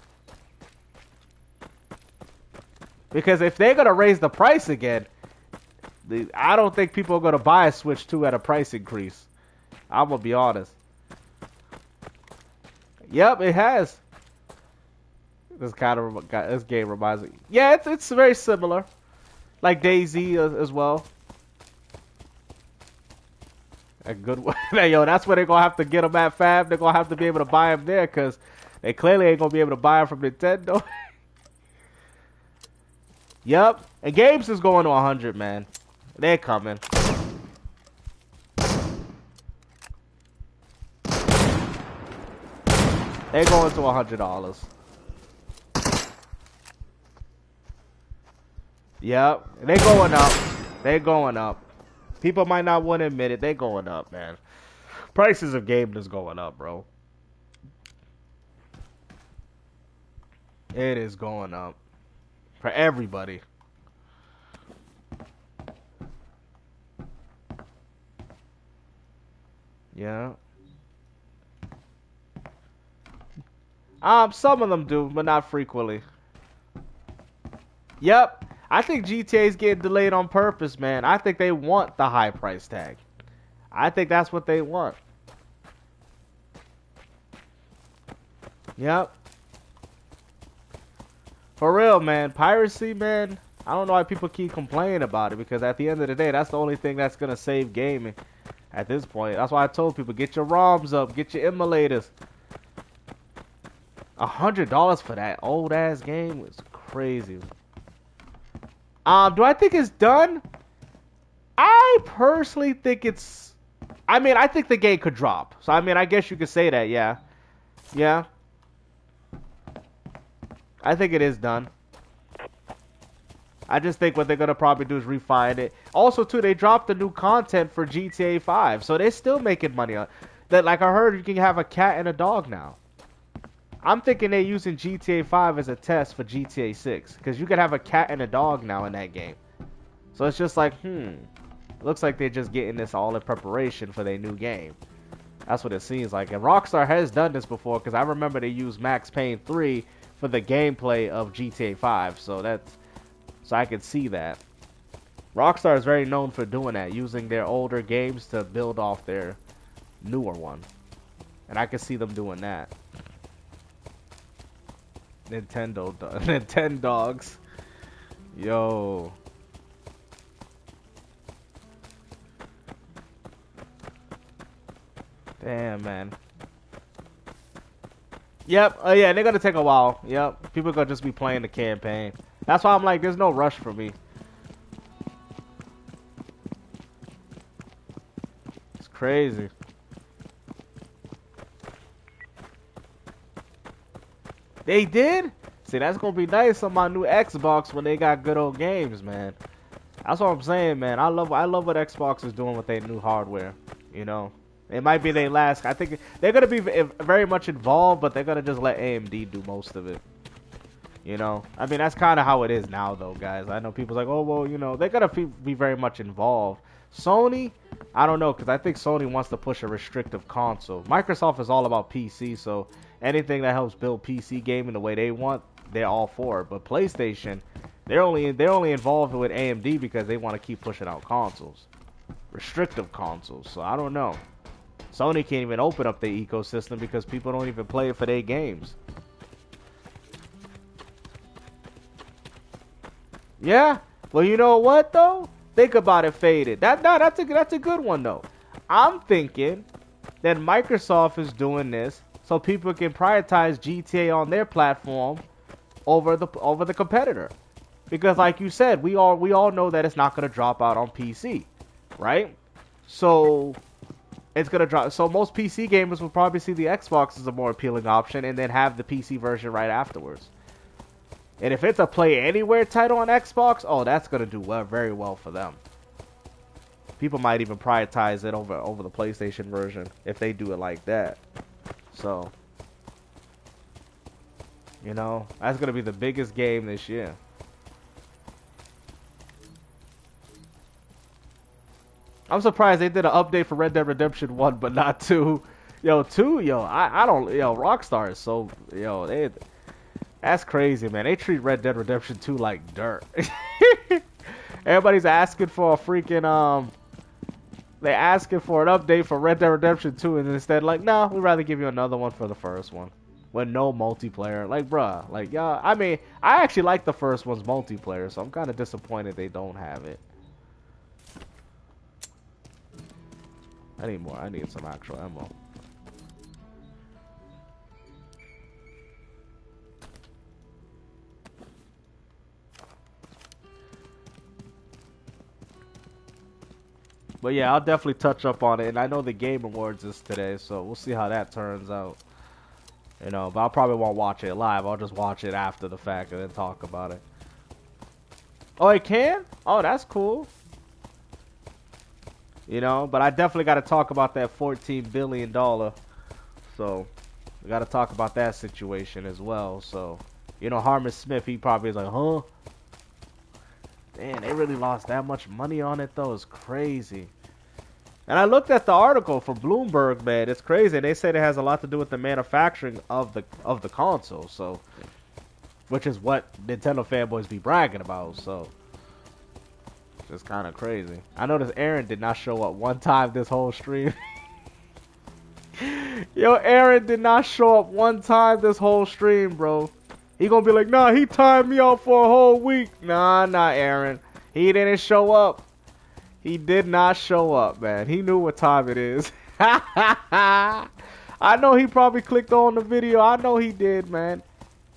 Speaker 1: Because if they're gonna raise the price again, I don't think people are gonna buy a Switch 2 at a price increase. I'm gonna be honest. Yep, it has. This game reminds me. Yeah, it's very similar, like DayZ as well. A good one. Yo, that's where they're gonna have to get them at, Fab. They're gonna have to be able to buy them there, because they clearly ain't gonna be able to buy them from Nintendo. Yep, and games is going to 100, man. They're coming. They're going to $100. Yep, they're going up. They're going up. People might not want to admit it. They going up, man. Prices of gaming is going up, bro. It is going up for everybody. Yeah. Some of them do, but not frequently. Yep. I think GTA is getting delayed on purpose, man. I think they want the high price tag. I think that's what they want. Yep. For real, man. Piracy, man. I don't know why people keep complaining about it, because at the end of the day, that's the only thing that's going to save gaming at this point. That's why I told people, get your ROMs up, get your emulators. $100 for that old ass game was crazy. Do I think it's done? I personally think it's... I mean, I think the game could drop. So, I mean, I guess you could say that, yeah. Yeah. I think it is done. I just think what they're going to probably do is refine it. Also, too, they dropped the new content for GTA 5. So, they're still making money on that. Like, I heard you can have a cat and a dog now. I'm thinking they're using GTA 5 as a test for GTA 6. Because you can have a cat and a dog now in that game. So, it's just like, looks like they're just getting this all in preparation for their new game. That's what it seems like. And Rockstar has done this before, because I remember they used Max Payne 3 for the gameplay of GTA 5. So I could see that. Rockstar is very known for doing that, using their older games to build off their newer one. And I could see them doing that. Nintendogs. Yo. Damn, man. Yep. Oh, yeah, they're going to take a while. Yep. People are going to just be playing the campaign. That's why I'm like, there's no rush for me. It's crazy. They did? See, that's going to be nice on my new Xbox when they got good old games, man. That's what I'm saying, man. I love what Xbox is doing with their new hardware, you know. It might be their last. I think they're going to be very much involved, but they're going to just let AMD do most of it. You know? I mean, that's kind of how it is now, though, guys. I know people's like, oh, well, you know, they're going to be very much involved. Sony, I don't know, because I think Sony wants to push a restrictive console. Microsoft is all about PC, so anything that helps build PC gaming the way they want, they're all for it. But PlayStation, they're only involved with AMD because they want to keep pushing out consoles. Restrictive consoles, so I don't know. Sony can't even open up their ecosystem because people don't even play it for their games. Yeah. Well, you know what though? Think about it, Faded. That's a good one though. I'm thinking that Microsoft is doing this so people can prioritize GTA on their platform over the competitor. Because like you said, we all know that it's not going to drop out on PC, right? So it's going to drop. So most PC gamers will probably see the Xbox as a more appealing option and then have the PC version right afterwards. And if it's a Play Anywhere title on Xbox, oh, that's going to do very well for them. People might even prioritize it over the PlayStation version if they do it like that. So, you know, that's going to be the biggest game this year. I'm surprised they did an update for Red Dead Redemption 1, but not 2. Yo, 2, I don't, Rockstar is so, that's crazy, man. They treat Red Dead Redemption 2 like dirt. Everybody's asking for a freaking, they're asking for an update for Red Dead Redemption 2, and instead, like, nah, we'd rather give you another one for the first one. With no multiplayer. Like, bruh, like, yeah, I mean, I actually like the first one's multiplayer, so I'm kind of disappointed they don't have it. I need more. I need some actual ammo. But yeah, I'll definitely touch up on it. And I know the Game Awards is today, so we'll see how that turns out. You know, but I probably won't watch it live. I'll just watch it after the fact and then talk about it. Oh, it can? Oh, that's cool. You know, but I definitely got to talk about that $14 billion. So we got to talk about that situation as well. So, you know, Harmon Smith, he probably is like, huh? Man, they really lost that much money on it though. It's crazy. And I looked at the article from Bloomberg, man. It's crazy. They said it has a lot to do with the manufacturing of the console. So, which is what Nintendo fanboys be bragging about. So, it's kind of crazy. I noticed Aaron did not show up one time this whole stream. Yo, Aaron did not show up one time this whole stream, bro. He gonna be like, nah, he timed me out for a whole week. Nah, Aaron. He didn't show up. He did not show up, man. He knew what time it is. I know he probably clicked on the video. I know he did, man.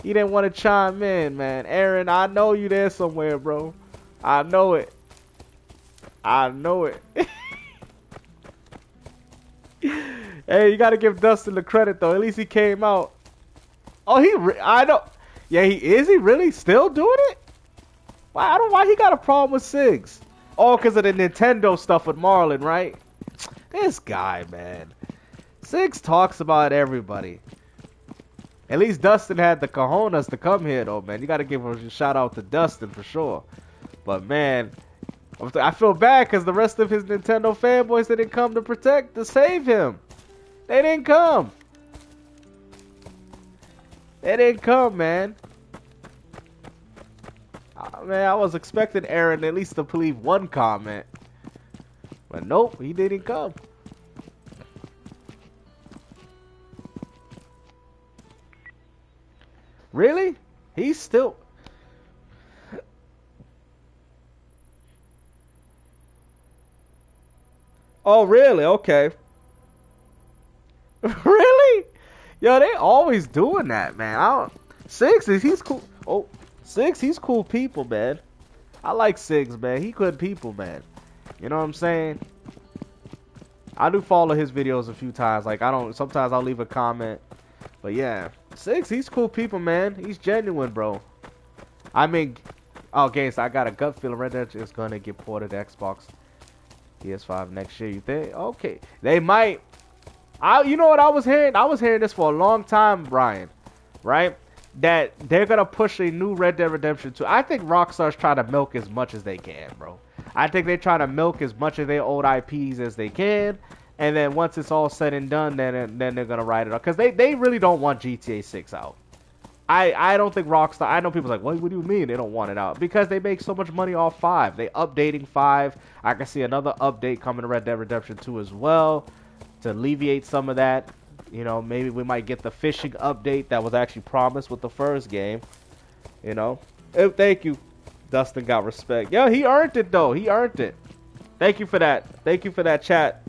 Speaker 1: He didn't want to chime in, man. Aaron, I know you there somewhere, bro. I know it. I know it. Hey, you gotta give Dustin the credit though. At least he came out. Oh, I know. Yeah, is he really still doing it? Why? I don't know why he got a problem with Sigs. Oh, because of the Nintendo stuff with Marlon, right? This guy, man. Sigs talks about everybody. At least Dustin had the cojones to come here, though, man. You gotta give a shout out to Dustin for sure. But man, I feel bad because the rest of his Nintendo fanboys didn't come to save him. They didn't come. They didn't come, man. Man, I was expecting Aaron at least to leave one comment. But nope, he didn't come. Really? He's still... Oh, really? Okay. Really? Yo, they always doing that, man. He's cool. Oh, he's cool people, man. I like Sigs, man. He good people, man. You know what I'm saying? I do follow his videos a few times. Like, sometimes I'll leave a comment. But yeah, he's cool people, man. He's genuine, bro. I mean, okay, so I got a gut feeling Red Dead is gonna get ported to Xbox PS5 next year. You think? Okay. They might. You know what I was hearing? I was hearing this for a long time, Brian. Right? That they're gonna push a new Red Dead Redemption 2. I think Rockstar's trying to milk as much as they can, bro. I think they're trying to milk as much of their old IPs as they can, and then once it's all said and done, then they're gonna write it up because they really don't want GTA 6 out. I don't think Rockstar. I know people's like, what do you mean they don't want it out? Because they make so much money off 5. They updating 5. I can see another update coming to Red Dead Redemption 2 as well to alleviate some of that. You know, maybe we might get the fishing update that was actually promised with the first game. You know, thank you. Dustin got respect. Yo, he earned it though. He earned it. Thank you for that. Thank you for that chat.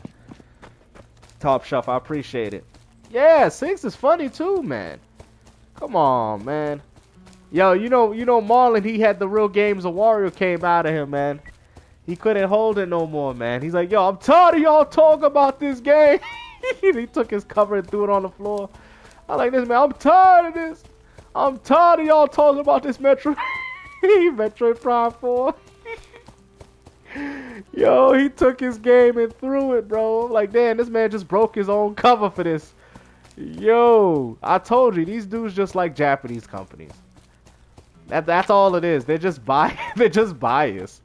Speaker 1: Top Shelf, I appreciate it. Yeah, 6 is funny too, man. Come on, man. Yo, you know Marlon, he had the real games of Wario came out of him, man. He couldn't hold it no more, man. He's like, yo, I'm tired of y'all talking about this game. He took his cover and threw it on the floor. I like this, man. I'm tired of this. I'm tired of y'all talking about this Metroid Prime 4. Yo, he took his game and threw it, bro. I'm like, damn, this man just broke his own cover for this. Yo, I told you, these dudes just like Japanese companies. That's all it is. They're just they're just biased.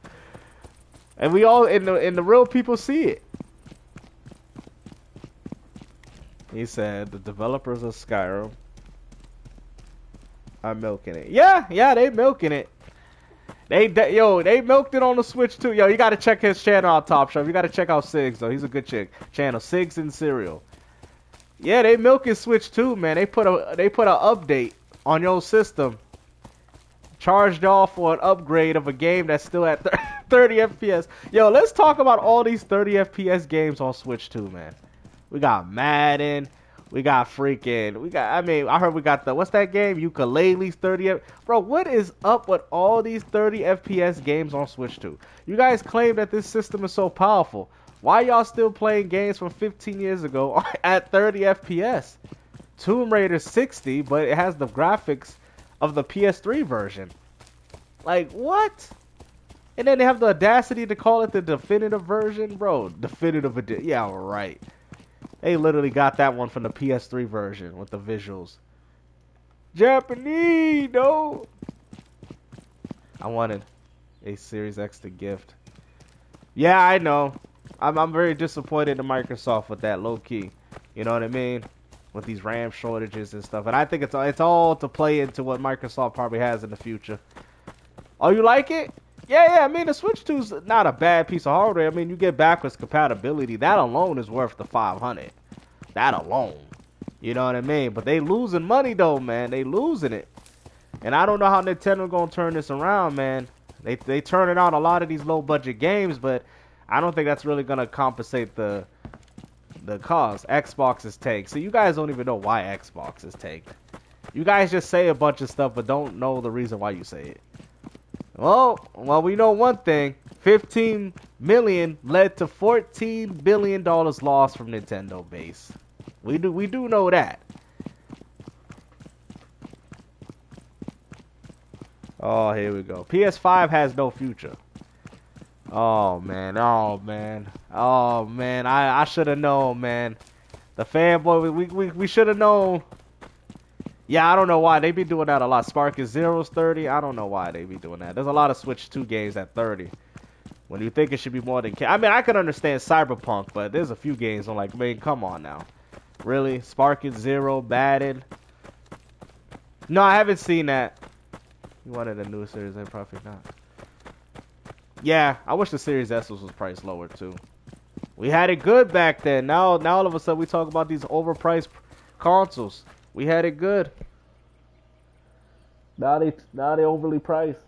Speaker 1: And we all in the real people see it. He said the developers of Skyrim are milking it. Yeah, they milking it. They milked it on the Switch too. Yo, you gotta check his channel out, Top Chef. You gotta check out Sigs though. He's a good channel. Sigs and Cereal. Yeah, they milking Switch too, man. They put a update on your system. Charged y'all for an upgrade of a game that's still at 30 FPS. Yo, let's talk about all these 30 FPS games on Switch too, man. We got Madden. I heard we got what's that game? Ukulele's 30 Bro, what is up with all these 30 FPS games on Switch 2? You guys claim that this system is so powerful. Why y'all still playing games from 15 years ago at 30 FPS? Tomb Raider 60, but it has the graphics of the PS3 version. Like, what? And then they have the audacity to call it the definitive version, bro. Definitive edition. Yeah, right. They literally got that one from the PS3 version with the visuals. Japanese, no. I wanted a Series X to gift. Yeah, I know. I'm very disappointed in Microsoft with that, low key. You know what I mean? With these RAM shortages and stuff. And I think it's all to play into what Microsoft probably has in the future. Oh, you like it? Yeah. I mean, the Switch 2's not a bad piece of hardware. I mean, you get backwards compatibility. That alone is worth the 500. That alone. You know what I mean? But they losing money though, man. They losing it. And I don't know how Nintendo gonna turn this around, man. They turning out a lot of these low budget games, but I don't think that's really gonna compensate the cost. Xbox is tanked. So you guys don't even know why Xbox is tanked. You guys just say a bunch of stuff, but don't know the reason why you say it. Well, we know one thing. 15 million led to $14 billion lost from Nintendo base. We do know that. Oh, here we go. PS5 has no future. Oh man. I should have known, man. The fanboy, we should have known. Yeah, I don't know why they be doing that a lot. Spark is Zero's 30. I don't know why they be doing that. There's a lot of Switch 2 games at 30. When you think it should be more than... I mean, I can understand Cyberpunk, but there's a few games I'm like, man, come on now. Really? Spark is Zero, Batted. No, I haven't seen that. You wanted a new Series A, probably not. Yeah, I wish the Series S was priced lower too. We had it good back then. Now all of a sudden we talk about these overpriced consoles. We had it good. Now they overly priced.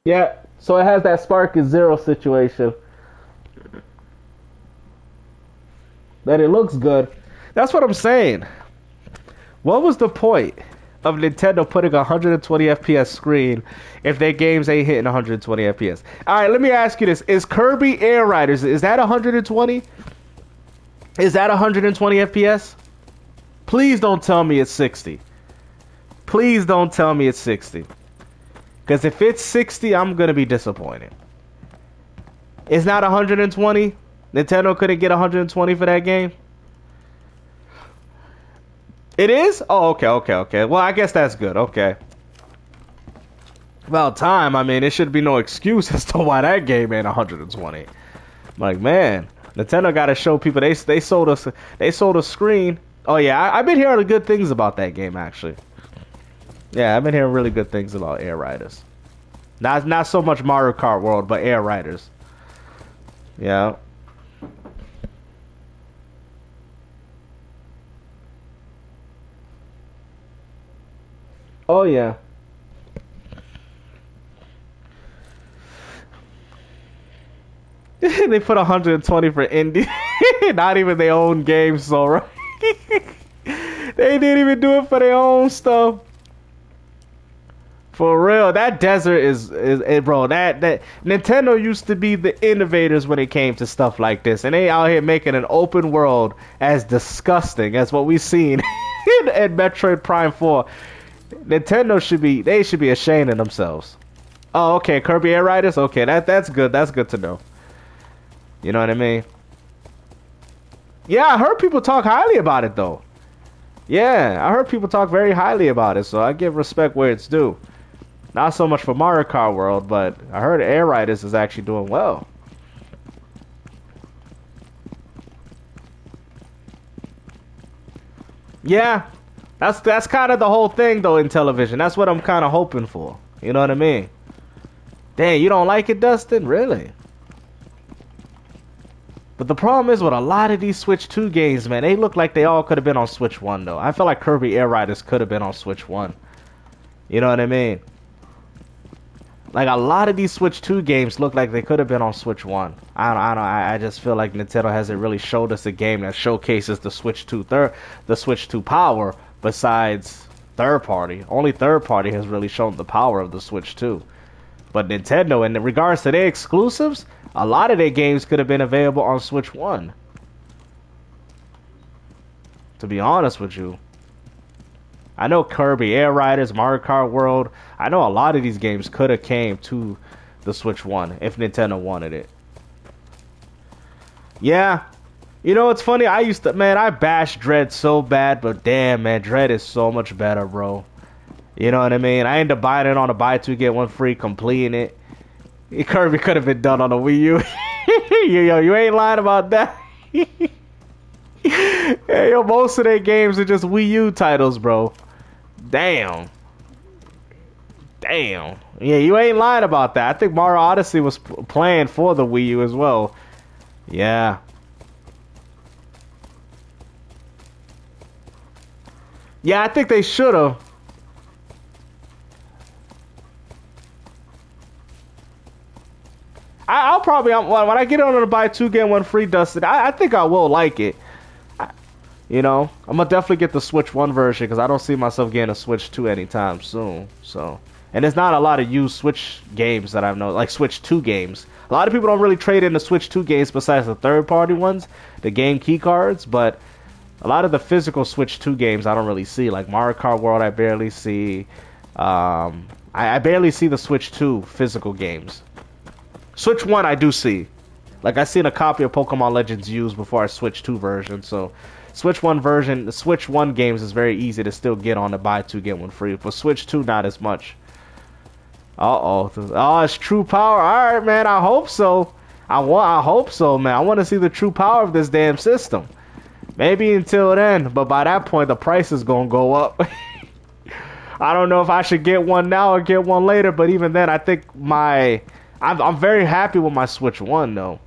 Speaker 1: Yeah, so it has that Spark is Zero situation. That it looks good. That's what I'm saying. What was the point of Nintendo putting a 120 FPS screen if their games ain't hitting 120 FPS? All right, let me ask you this: is Kirby Air Riders, is that 120? Is that 120 FPS? Please don't tell me it's 60. Please don't tell me it's 60. Because if it's 60, I'm gonna be disappointed. It's not 120. Nintendo couldn't get 120 for that game. It is? Oh, okay. Well, I guess that's good. Okay. About time. I mean, there should be no excuse as to why that game ain't 120. Like, man, Nintendo got to show people they sold us a screen. Oh yeah, I've been hearing good things about that game actually. Yeah, I've been hearing really good things about Air Riders. Not so much Mario Kart World, but Air Riders. Yeah. Oh yeah. They put 120 for indie. Not even their own games, so right. They didn't even do it for their own stuff. For real, that desert is bro. That Nintendo used to be the innovators when it came to stuff like this, and they out here making an open world as disgusting as what we seen in Metroid Prime 4. Nintendo should be ashamed of themselves. Oh, okay, Kirby Air Riders. Okay, that's good. That's good to know. You know what I mean? Yeah, I heard people talk highly about it though. Yeah, I heard people talk very highly about it, so I give respect where it's due. Not so much for Mario Kart World, but I heard Air Riders is actually doing well. Yeah, that's kind of the whole thing though in television. That's what I'm kind of hoping for. You know what I mean? Dang, you don't like it, Dustin? Really? But the problem is with a lot of these Switch 2 games, man, they look like they all could have been on Switch 1 though. I feel like Kirby Air Riders could have been on Switch 1. You know what I mean? Like a lot of these Switch 2 games look like they could have been on Switch 1. I just feel like Nintendo hasn't really showed us a game that showcases the Switch 2 power besides third party. Only third party has really shown the power of the Switch 2. But Nintendo, in regards to their exclusives, a lot of their games could have been available on Switch 1. To be honest with you. I know Kirby Air Riders, Mario Kart World. I know a lot of these games could have came to the Switch 1 if Nintendo wanted it. Yeah. You know, it's funny. I bashed Dread so bad, but damn, man, Dread is so much better, bro. You know what I mean? I ended up buying it on a buy two, get one free, completing it. Kirby could have been done on a Wii U. Yo, you ain't lying about that. Hey, yo, most of their games are just Wii U titles, bro. Damn. Yeah, you ain't lying about that. I think Mario Odyssey was planned for the Wii U as well. Yeah. Yeah, I think they should have. I'll probably, when I get on to buy two, get one free dusted, I think I will like it. You know, I'm gonna definitely get the Switch 1 version because I don't see myself getting a Switch 2 anytime soon. So, and there's not a lot of used Switch games that I've known, like Switch 2 games. A lot of people don't really trade in the Switch 2 games besides the third-party ones, the game key cards, but a lot of the physical Switch 2 games I don't really see. Like Mario Kart World, I barely see. I barely see the Switch 2 physical games. Switch 1 I do see. Like I seen a copy of Pokemon Legends used before I Switch 2 version, so Switch 1 version, the Switch 1 games is very easy to still get on the buy two, get one free. For Switch 2, not as much. Uh-oh. Oh, it's true power. Alright, man, I hope so. I hope so, man. I want to see the true power of this damn system. Maybe until then, but by that point, the price is going to go up. I don't know if I should get one now or get one later, but even then, I think I'm very happy with my Switch 1, though.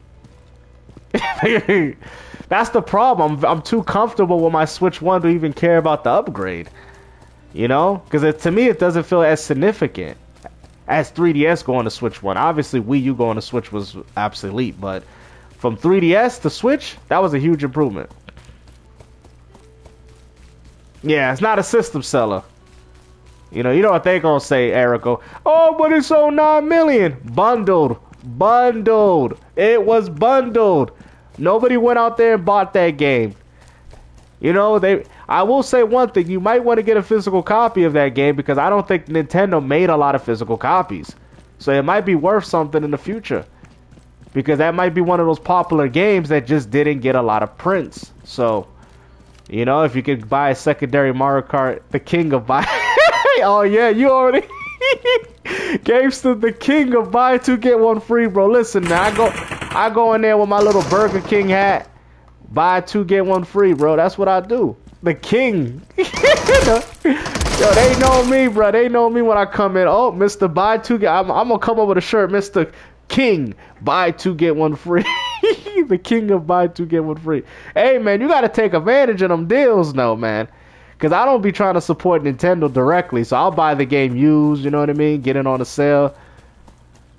Speaker 1: That's the problem. I'm too comfortable with my Switch 1 to even care about the upgrade. You know? Because to me, it doesn't feel as significant as 3DS going to Switch 1. Obviously, Wii U going to Switch was obsolete, but from 3DS to Switch, that was a huge improvement. Yeah, it's not a system seller. You know what they gonna say, Erico? Oh, but it's on 9 million. Bundled. It was bundled. Nobody went out there and bought that game. You know, I will say one thing. You might want to get a physical copy of that game because I don't think Nintendo made a lot of physical copies. So it might be worth something in the future. Because that might be one of those popular games that just didn't get a lot of prints. So, you know, if you could buy a secondary Mario Kart, the king of buy... Oh, yeah, you already... Gamester, the king of buy two, get one free, bro. Listen, man, I go in there with my little Burger King hat. Buy two, get one free, bro. That's what I do. The king. Yo, they know me, bro. They know me when I come in. Oh, Mr. Buy Two, I'm gonna come up with a shirt, Mr. King. Buy two, get one free. The king of buy two, get one free. Hey, man, you gotta take advantage of them deals, though, man. Because I don't be trying to support Nintendo directly, so I'll buy the game used, you know what I mean? Get it on a sale.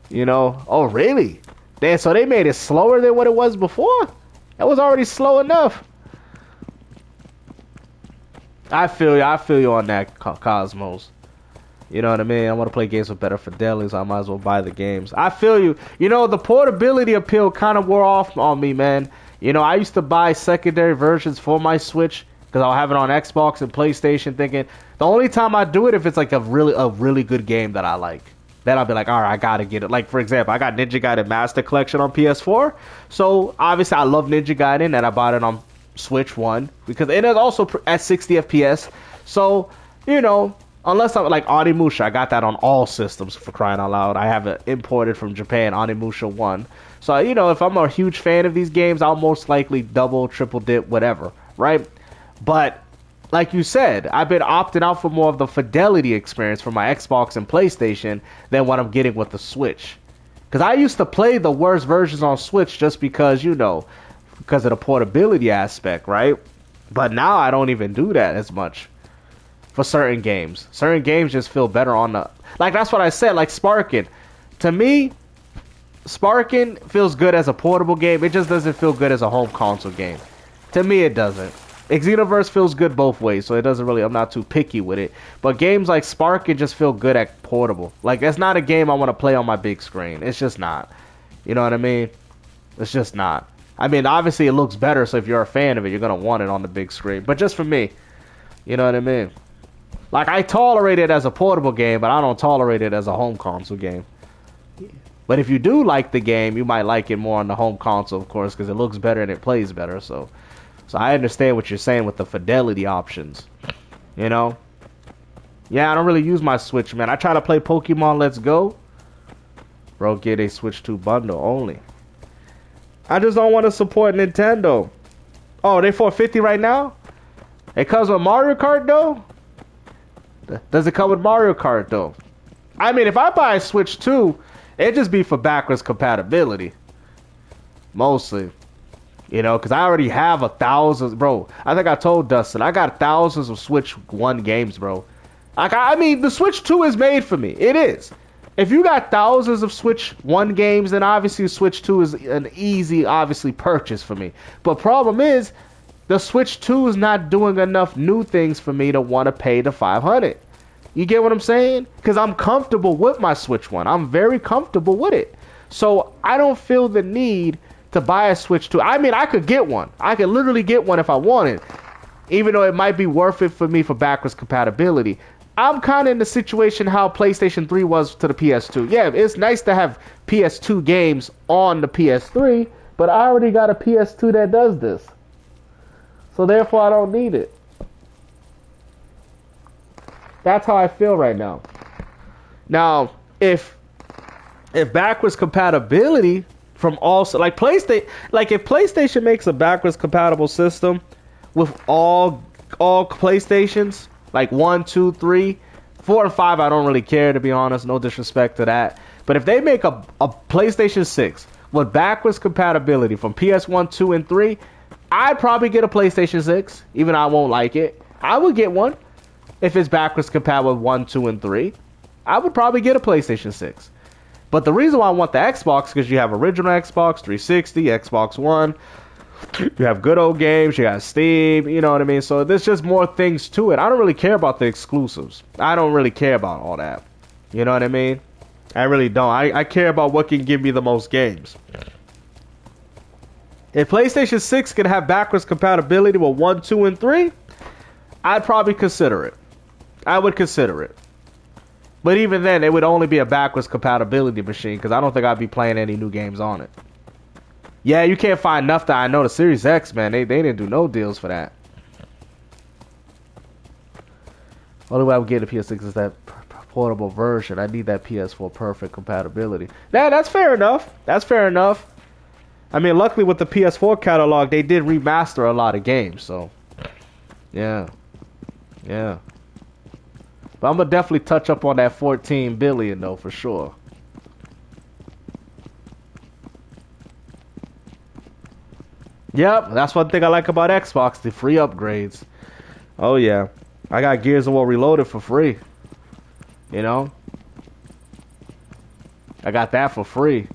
Speaker 1: You know? Oh, really? Damn, so they made it slower than what it was before? That was already slow enough. I feel you on that, Cosmos. You know what I mean? I want to play games with better fidelity, so I might as well buy the games. I feel you. You know, the portability appeal kind of wore off on me, man. You know, I used to buy secondary versions for my Switch because I'll have it on Xbox and PlayStation, thinking the only time I do it if it's like a really good game that I like. Then I'll be like, all right, I gotta get it. Like, for example, I got Ninja Gaiden Master Collection on PS4, so obviously I love Ninja Gaiden, and I bought it on Switch 1 because it is also at 60 FPS. So, you know, unless I'm like Onimusha, I got that on all systems, for crying out loud. I have it imported from Japan, Onimusha 1. So, you know, if I'm a huge fan of these games, I'll most likely double, triple dip, whatever, right? But like you said, I've been opting out for more of the fidelity experience for my Xbox and PlayStation than what I'm getting with the Switch. Because I used to play the worst versions on Switch just because, you know, because of the portability aspect, right? But now I don't even do that as much for certain games. Certain games just feel better on the... Like, that's what I said, like Sparkin. To me, Sparkin feels good as a portable game. It just doesn't feel good as a home console game. To me, it doesn't. Xenoverse feels good both ways, so it doesn't really. I'm not too picky with it. But games like Spark, it just feel good at portable. Like that's not a game I want to play on my big screen. It's just not. You know what I mean? It's just not. I mean, obviously it looks better, so if you're a fan of it, you're gonna want it on the big screen. But just for me, you know what I mean? Like I tolerate it as a portable game, but I don't tolerate it as a home console game. But if you do like the game, you might like it more on the home console, of course, because it looks better and it plays better. So I understand what you're saying with the fidelity options. You know? Yeah, I don't really use my Switch, man. I try to play Pokemon Let's Go. Bro, get a Switch 2 bundle only. I just don't want to support Nintendo. Oh, they $450 right now? It comes with Mario Kart, though? Does it come with Mario Kart, though? I mean, if I buy a Switch 2, it'd just be for backwards compatibility. Mostly. You know, because I already have 1,000. Bro, I think I told Dustin, I got thousands of Switch 1 games, bro. Like, I mean, the Switch 2 is made for me. It is. If you got thousands of Switch 1 games, then obviously Switch 2 is an easy, obviously, purchase for me. But problem is, the Switch 2 is not doing enough new things for me to want to pay the $500. You get what I'm saying? Because I'm comfortable with my Switch 1. I'm very comfortable with it. So I don't feel the need to buy a Switch 2. I mean, I could get one. I could literally get one if I wanted. Even though it might be worth it for me for backwards compatibility. I'm kind of in the situation how PlayStation 3 was to the PS2. Yeah, it's nice to have PS2 games on the PS3, but I already got a PS2 that does this. So therefore, I don't need it. That's how I feel right now. Now, if backwards compatibility from also like PlayStation, like if PlayStation makes a backwards compatible system with all PlayStations, like 1, 2, 3, 4, and 5, I don't really care, to be honest. No disrespect to that. But if they make a PlayStation 6 with backwards compatibility from PS1, 2, and 3, I'd probably get a PlayStation 6, even though I won't like it. I would get one if it's backwards compatible with 1, 2, and 3. I would probably get a PlayStation 6. But the reason why I want the Xbox is because you have original Xbox, 360, Xbox One. You have good old games. You got Steam. You know what I mean? So there's just more things to it. I don't really care about the exclusives. I don't really care about all that. You know what I mean? I really don't. I care about what can give me the most games. If PlayStation 6 can have backwards compatibility with 1, 2, and 3, I'd probably consider it. I would consider it. But even then, it would only be a backwards compatibility machine because I don't think I'd be playing any new games on it. Yeah, you can't find enough that I know the Series X, man. They didn't do no deals for that. Only way I would get a PS6 is that portable version. I need that PS4 perfect compatibility. Nah, that's fair enough. That's fair enough. I mean, luckily with the PS4 catalog, they did remaster a lot of games, so yeah. Yeah. But I'm gonna definitely touch up on that 14 billion though, for sure. Yep, that's one thing I like about Xbox, the free upgrades. Oh yeah. I got Gears of War Reloaded for free. You know? I got that for free.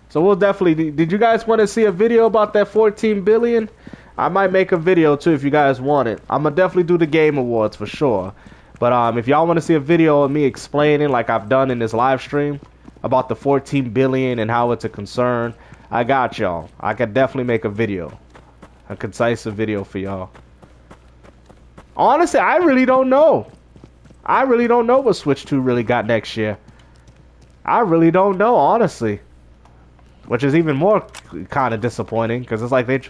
Speaker 1: So we'll definitely... Did you guys want to see a video about that 14 billion? I might make a video too if you guys want it. I'm going to definitely do the Game Awards for sure. But if y'all want to see a video of me explaining like I've done in this live stream about the 14 billion and how it's a concern, I got y'all. I could definitely make a video. A concise video for y'all. Honestly, I really don't know. I really don't know what Switch 2 really got next year. I really don't know, honestly. Which is even more kind of disappointing because it's like they...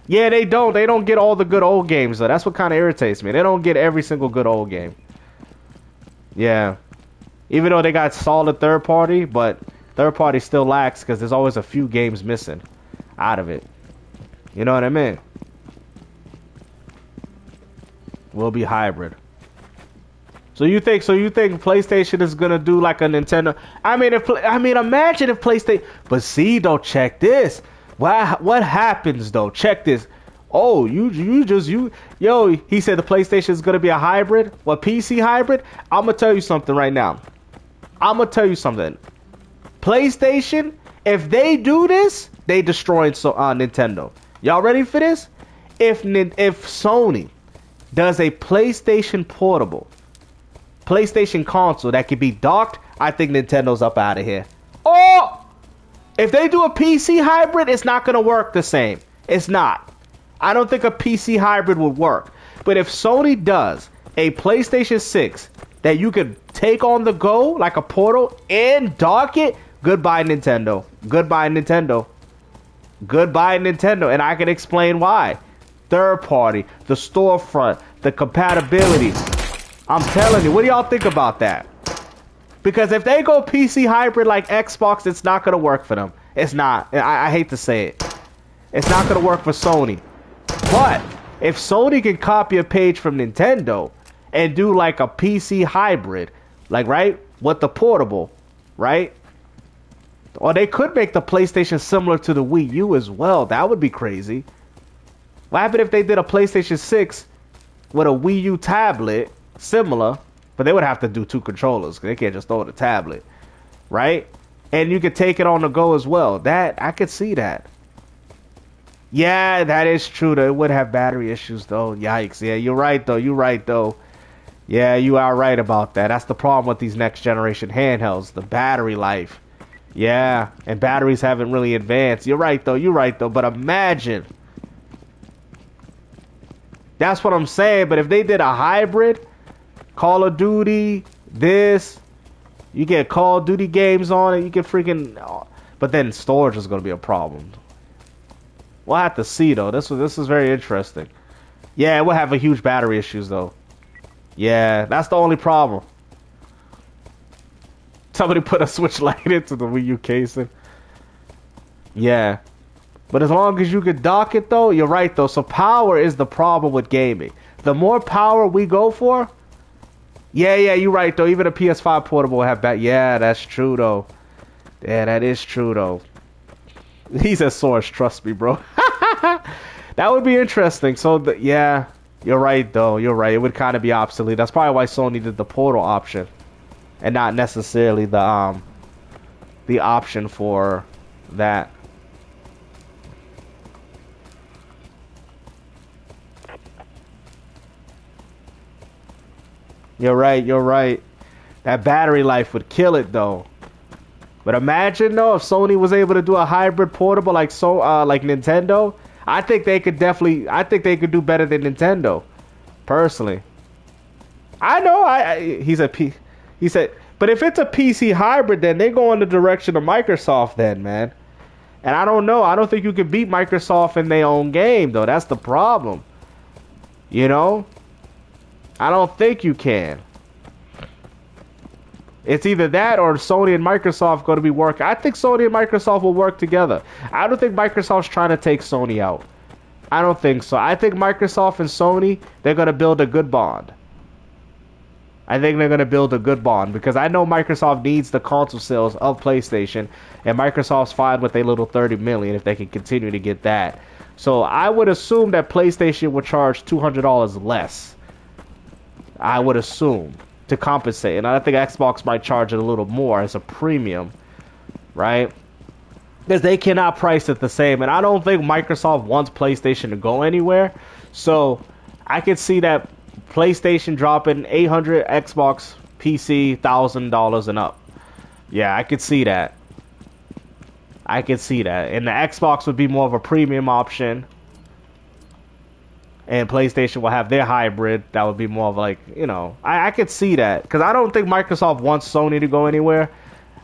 Speaker 1: Yeah, they don't. They don't get all the good old games, though. That's what kind of irritates me. They don't get every single good old game. Yeah. Even though they got solid third party, but third party still lacks because there's always a few games missing out of it. You know what I mean? Will be hybrid. So you think PlayStation is gonna do like a Nintendo? I mean, imagine if PlayStation. But see, though, check this. What happens though? Check this. Oh, yo, he said the PlayStation is gonna be a hybrid. What, PC hybrid? I'm gonna tell you something right now. PlayStation, if they do this, they destroying Nintendo. Y'all ready for this? If Sony does a PlayStation portable, PlayStation console that can be docked, I think Nintendo's up out of here. Or if they do a PC hybrid, it's not going to work the same. It's not. I don't think a PC hybrid would work. But if Sony does a PlayStation 6 that you could take on the go like a portal and dock it, goodbye Nintendo. Goodbye Nintendo. Goodbye Nintendo. And I can explain why. Third party, the storefront, the compatibility. I'm telling you, what do y'all think about that? Because if they go PC hybrid like Xbox, it's not going to work for them. It's not. I hate to say it. It's not going to work for Sony. But if Sony can copy a page from Nintendo and do like a PC hybrid, like, right, with the portable, right? Or they could make the PlayStation similar to the Wii U as well. That would be crazy. What happened if they did a PlayStation 6 with a Wii U tablet, similar, but they would have to do two controllers because they can't just throw the tablet, right? And you could take it on the go as well. That, I could see that. Yeah, that is true. Though. It would have battery issues, though. Yikes. Yeah, you're right, though. You're right, though. Yeah, you are right about that. That's the problem with these next generation handhelds. The battery life. Yeah, and batteries haven't really advanced. You're right, though. You're right, though. But imagine. That's what I'm saying. But if they did a hybrid, Call of Duty, this, you get Call of Duty games on it, you can freaking... But then storage is going to be a problem. We'll have to see, though. This is very interesting. Yeah, we'll have a huge battery issues, though. Yeah, that's the only problem. Somebody put a Switch Lite into the Wii U casing. Yeah. But as long as you could dock it, though, you're right, though. So power is the problem with gaming. The more power we go for... Yeah, you're right, though. Even a PS5 portable will have Yeah, that's true, though. Yeah, that is true, though. He's a source, trust me, bro. That would be interesting. So, yeah, you're right, though. You're right. It would kind of be obsolete. That's probably why Sony did the portal option. And not necessarily the option for that. You're right, you're right. That battery life would kill it, though. But imagine, though, if Sony was able to do a hybrid portable like Nintendo, I think they could do better than Nintendo, personally. I know, he said, but if it's a PC hybrid, then they go in the direction of Microsoft then, man. And I don't know. I don't think you can beat Microsoft in their own game, though. That's the problem. You know? I don't think you can. It's either that or Sony and Microsoft going to be working. I think Sony and Microsoft will work together. I don't think Microsoft's trying to take Sony out. I don't think so. I think Microsoft and Sony, they're going to build a good bond. I think they're going to build a good bond because I know Microsoft needs the console sales of PlayStation, and Microsoft's fine with a little 30 million if they can continue to get that. So I would assume that PlayStation would charge $200 less. I would assume, to compensate. And I think Xbox might charge it a little more as a premium, right? Because they cannot price it the same. And I don't think Microsoft wants PlayStation to go anywhere. So I could see that PlayStation dropping 800, Xbox PC $1,000 and up. Yeah, I could see that. I could see that. And the Xbox would be more of a premium option. And PlayStation will have their hybrid. That would be more of like, you know, I could see that. Because I don't think Microsoft wants Sony to go anywhere.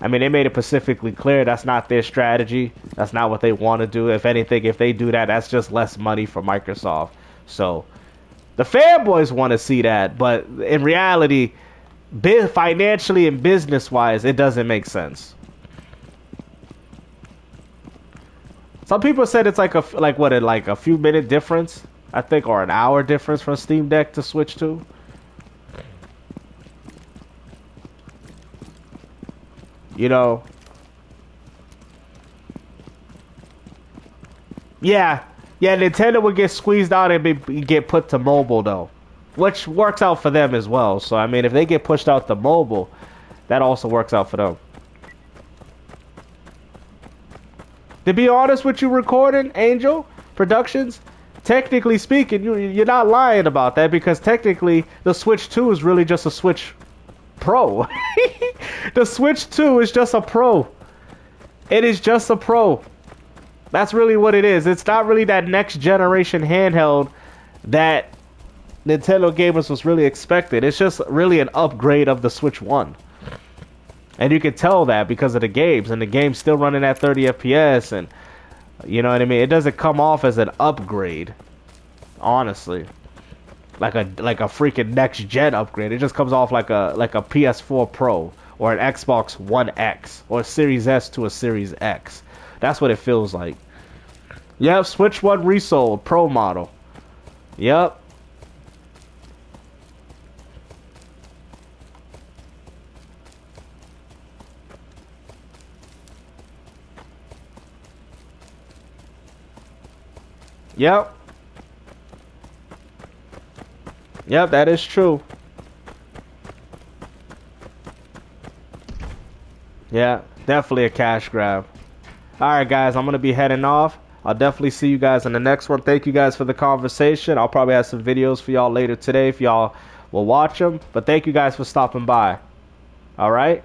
Speaker 1: I mean, they made it specifically clear that's not their strategy. That's not what they want to do. If anything, if they do that, that's just less money for Microsoft. So, the fanboys want to see that. But in reality, financially and business-wise, it doesn't make sense. Some people said it's like a few minute difference. I think, or an hour difference from Steam Deck to Switch to. You know. Yeah, Nintendo would get squeezed out and get put to mobile, though. Which works out for them as well. So, I mean, if they get pushed out to mobile, that also works out for them. To be honest with you, recording, Angel, productions, technically speaking, you're not lying about that, because technically the Switch 2 is really just a Switch Pro. The Switch 2 is just a Pro. It is just a Pro. That's really what it is. It's not really that next generation handheld that Nintendo gamers was really expected. It's just really an upgrade of the Switch 1. And you can tell that because of the games, and the game's still running at 30 FPS, and you know what I mean? It doesn't come off as an upgrade, honestly. Like a freaking next gen upgrade. It just comes off like a PS4 Pro or an Xbox One X or a Series S to a Series X. That's what it feels like. Yep, Switch 1 resold, Pro model. Yep. Yep. Yep, that is true. Yeah, definitely a cash grab. Alright guys, I'm going to be heading off. I'll definitely see you guys in the next one. Thank you guys for the conversation. I'll probably have some videos for y'all later today if y'all will watch them. But thank you guys for stopping by. Alright?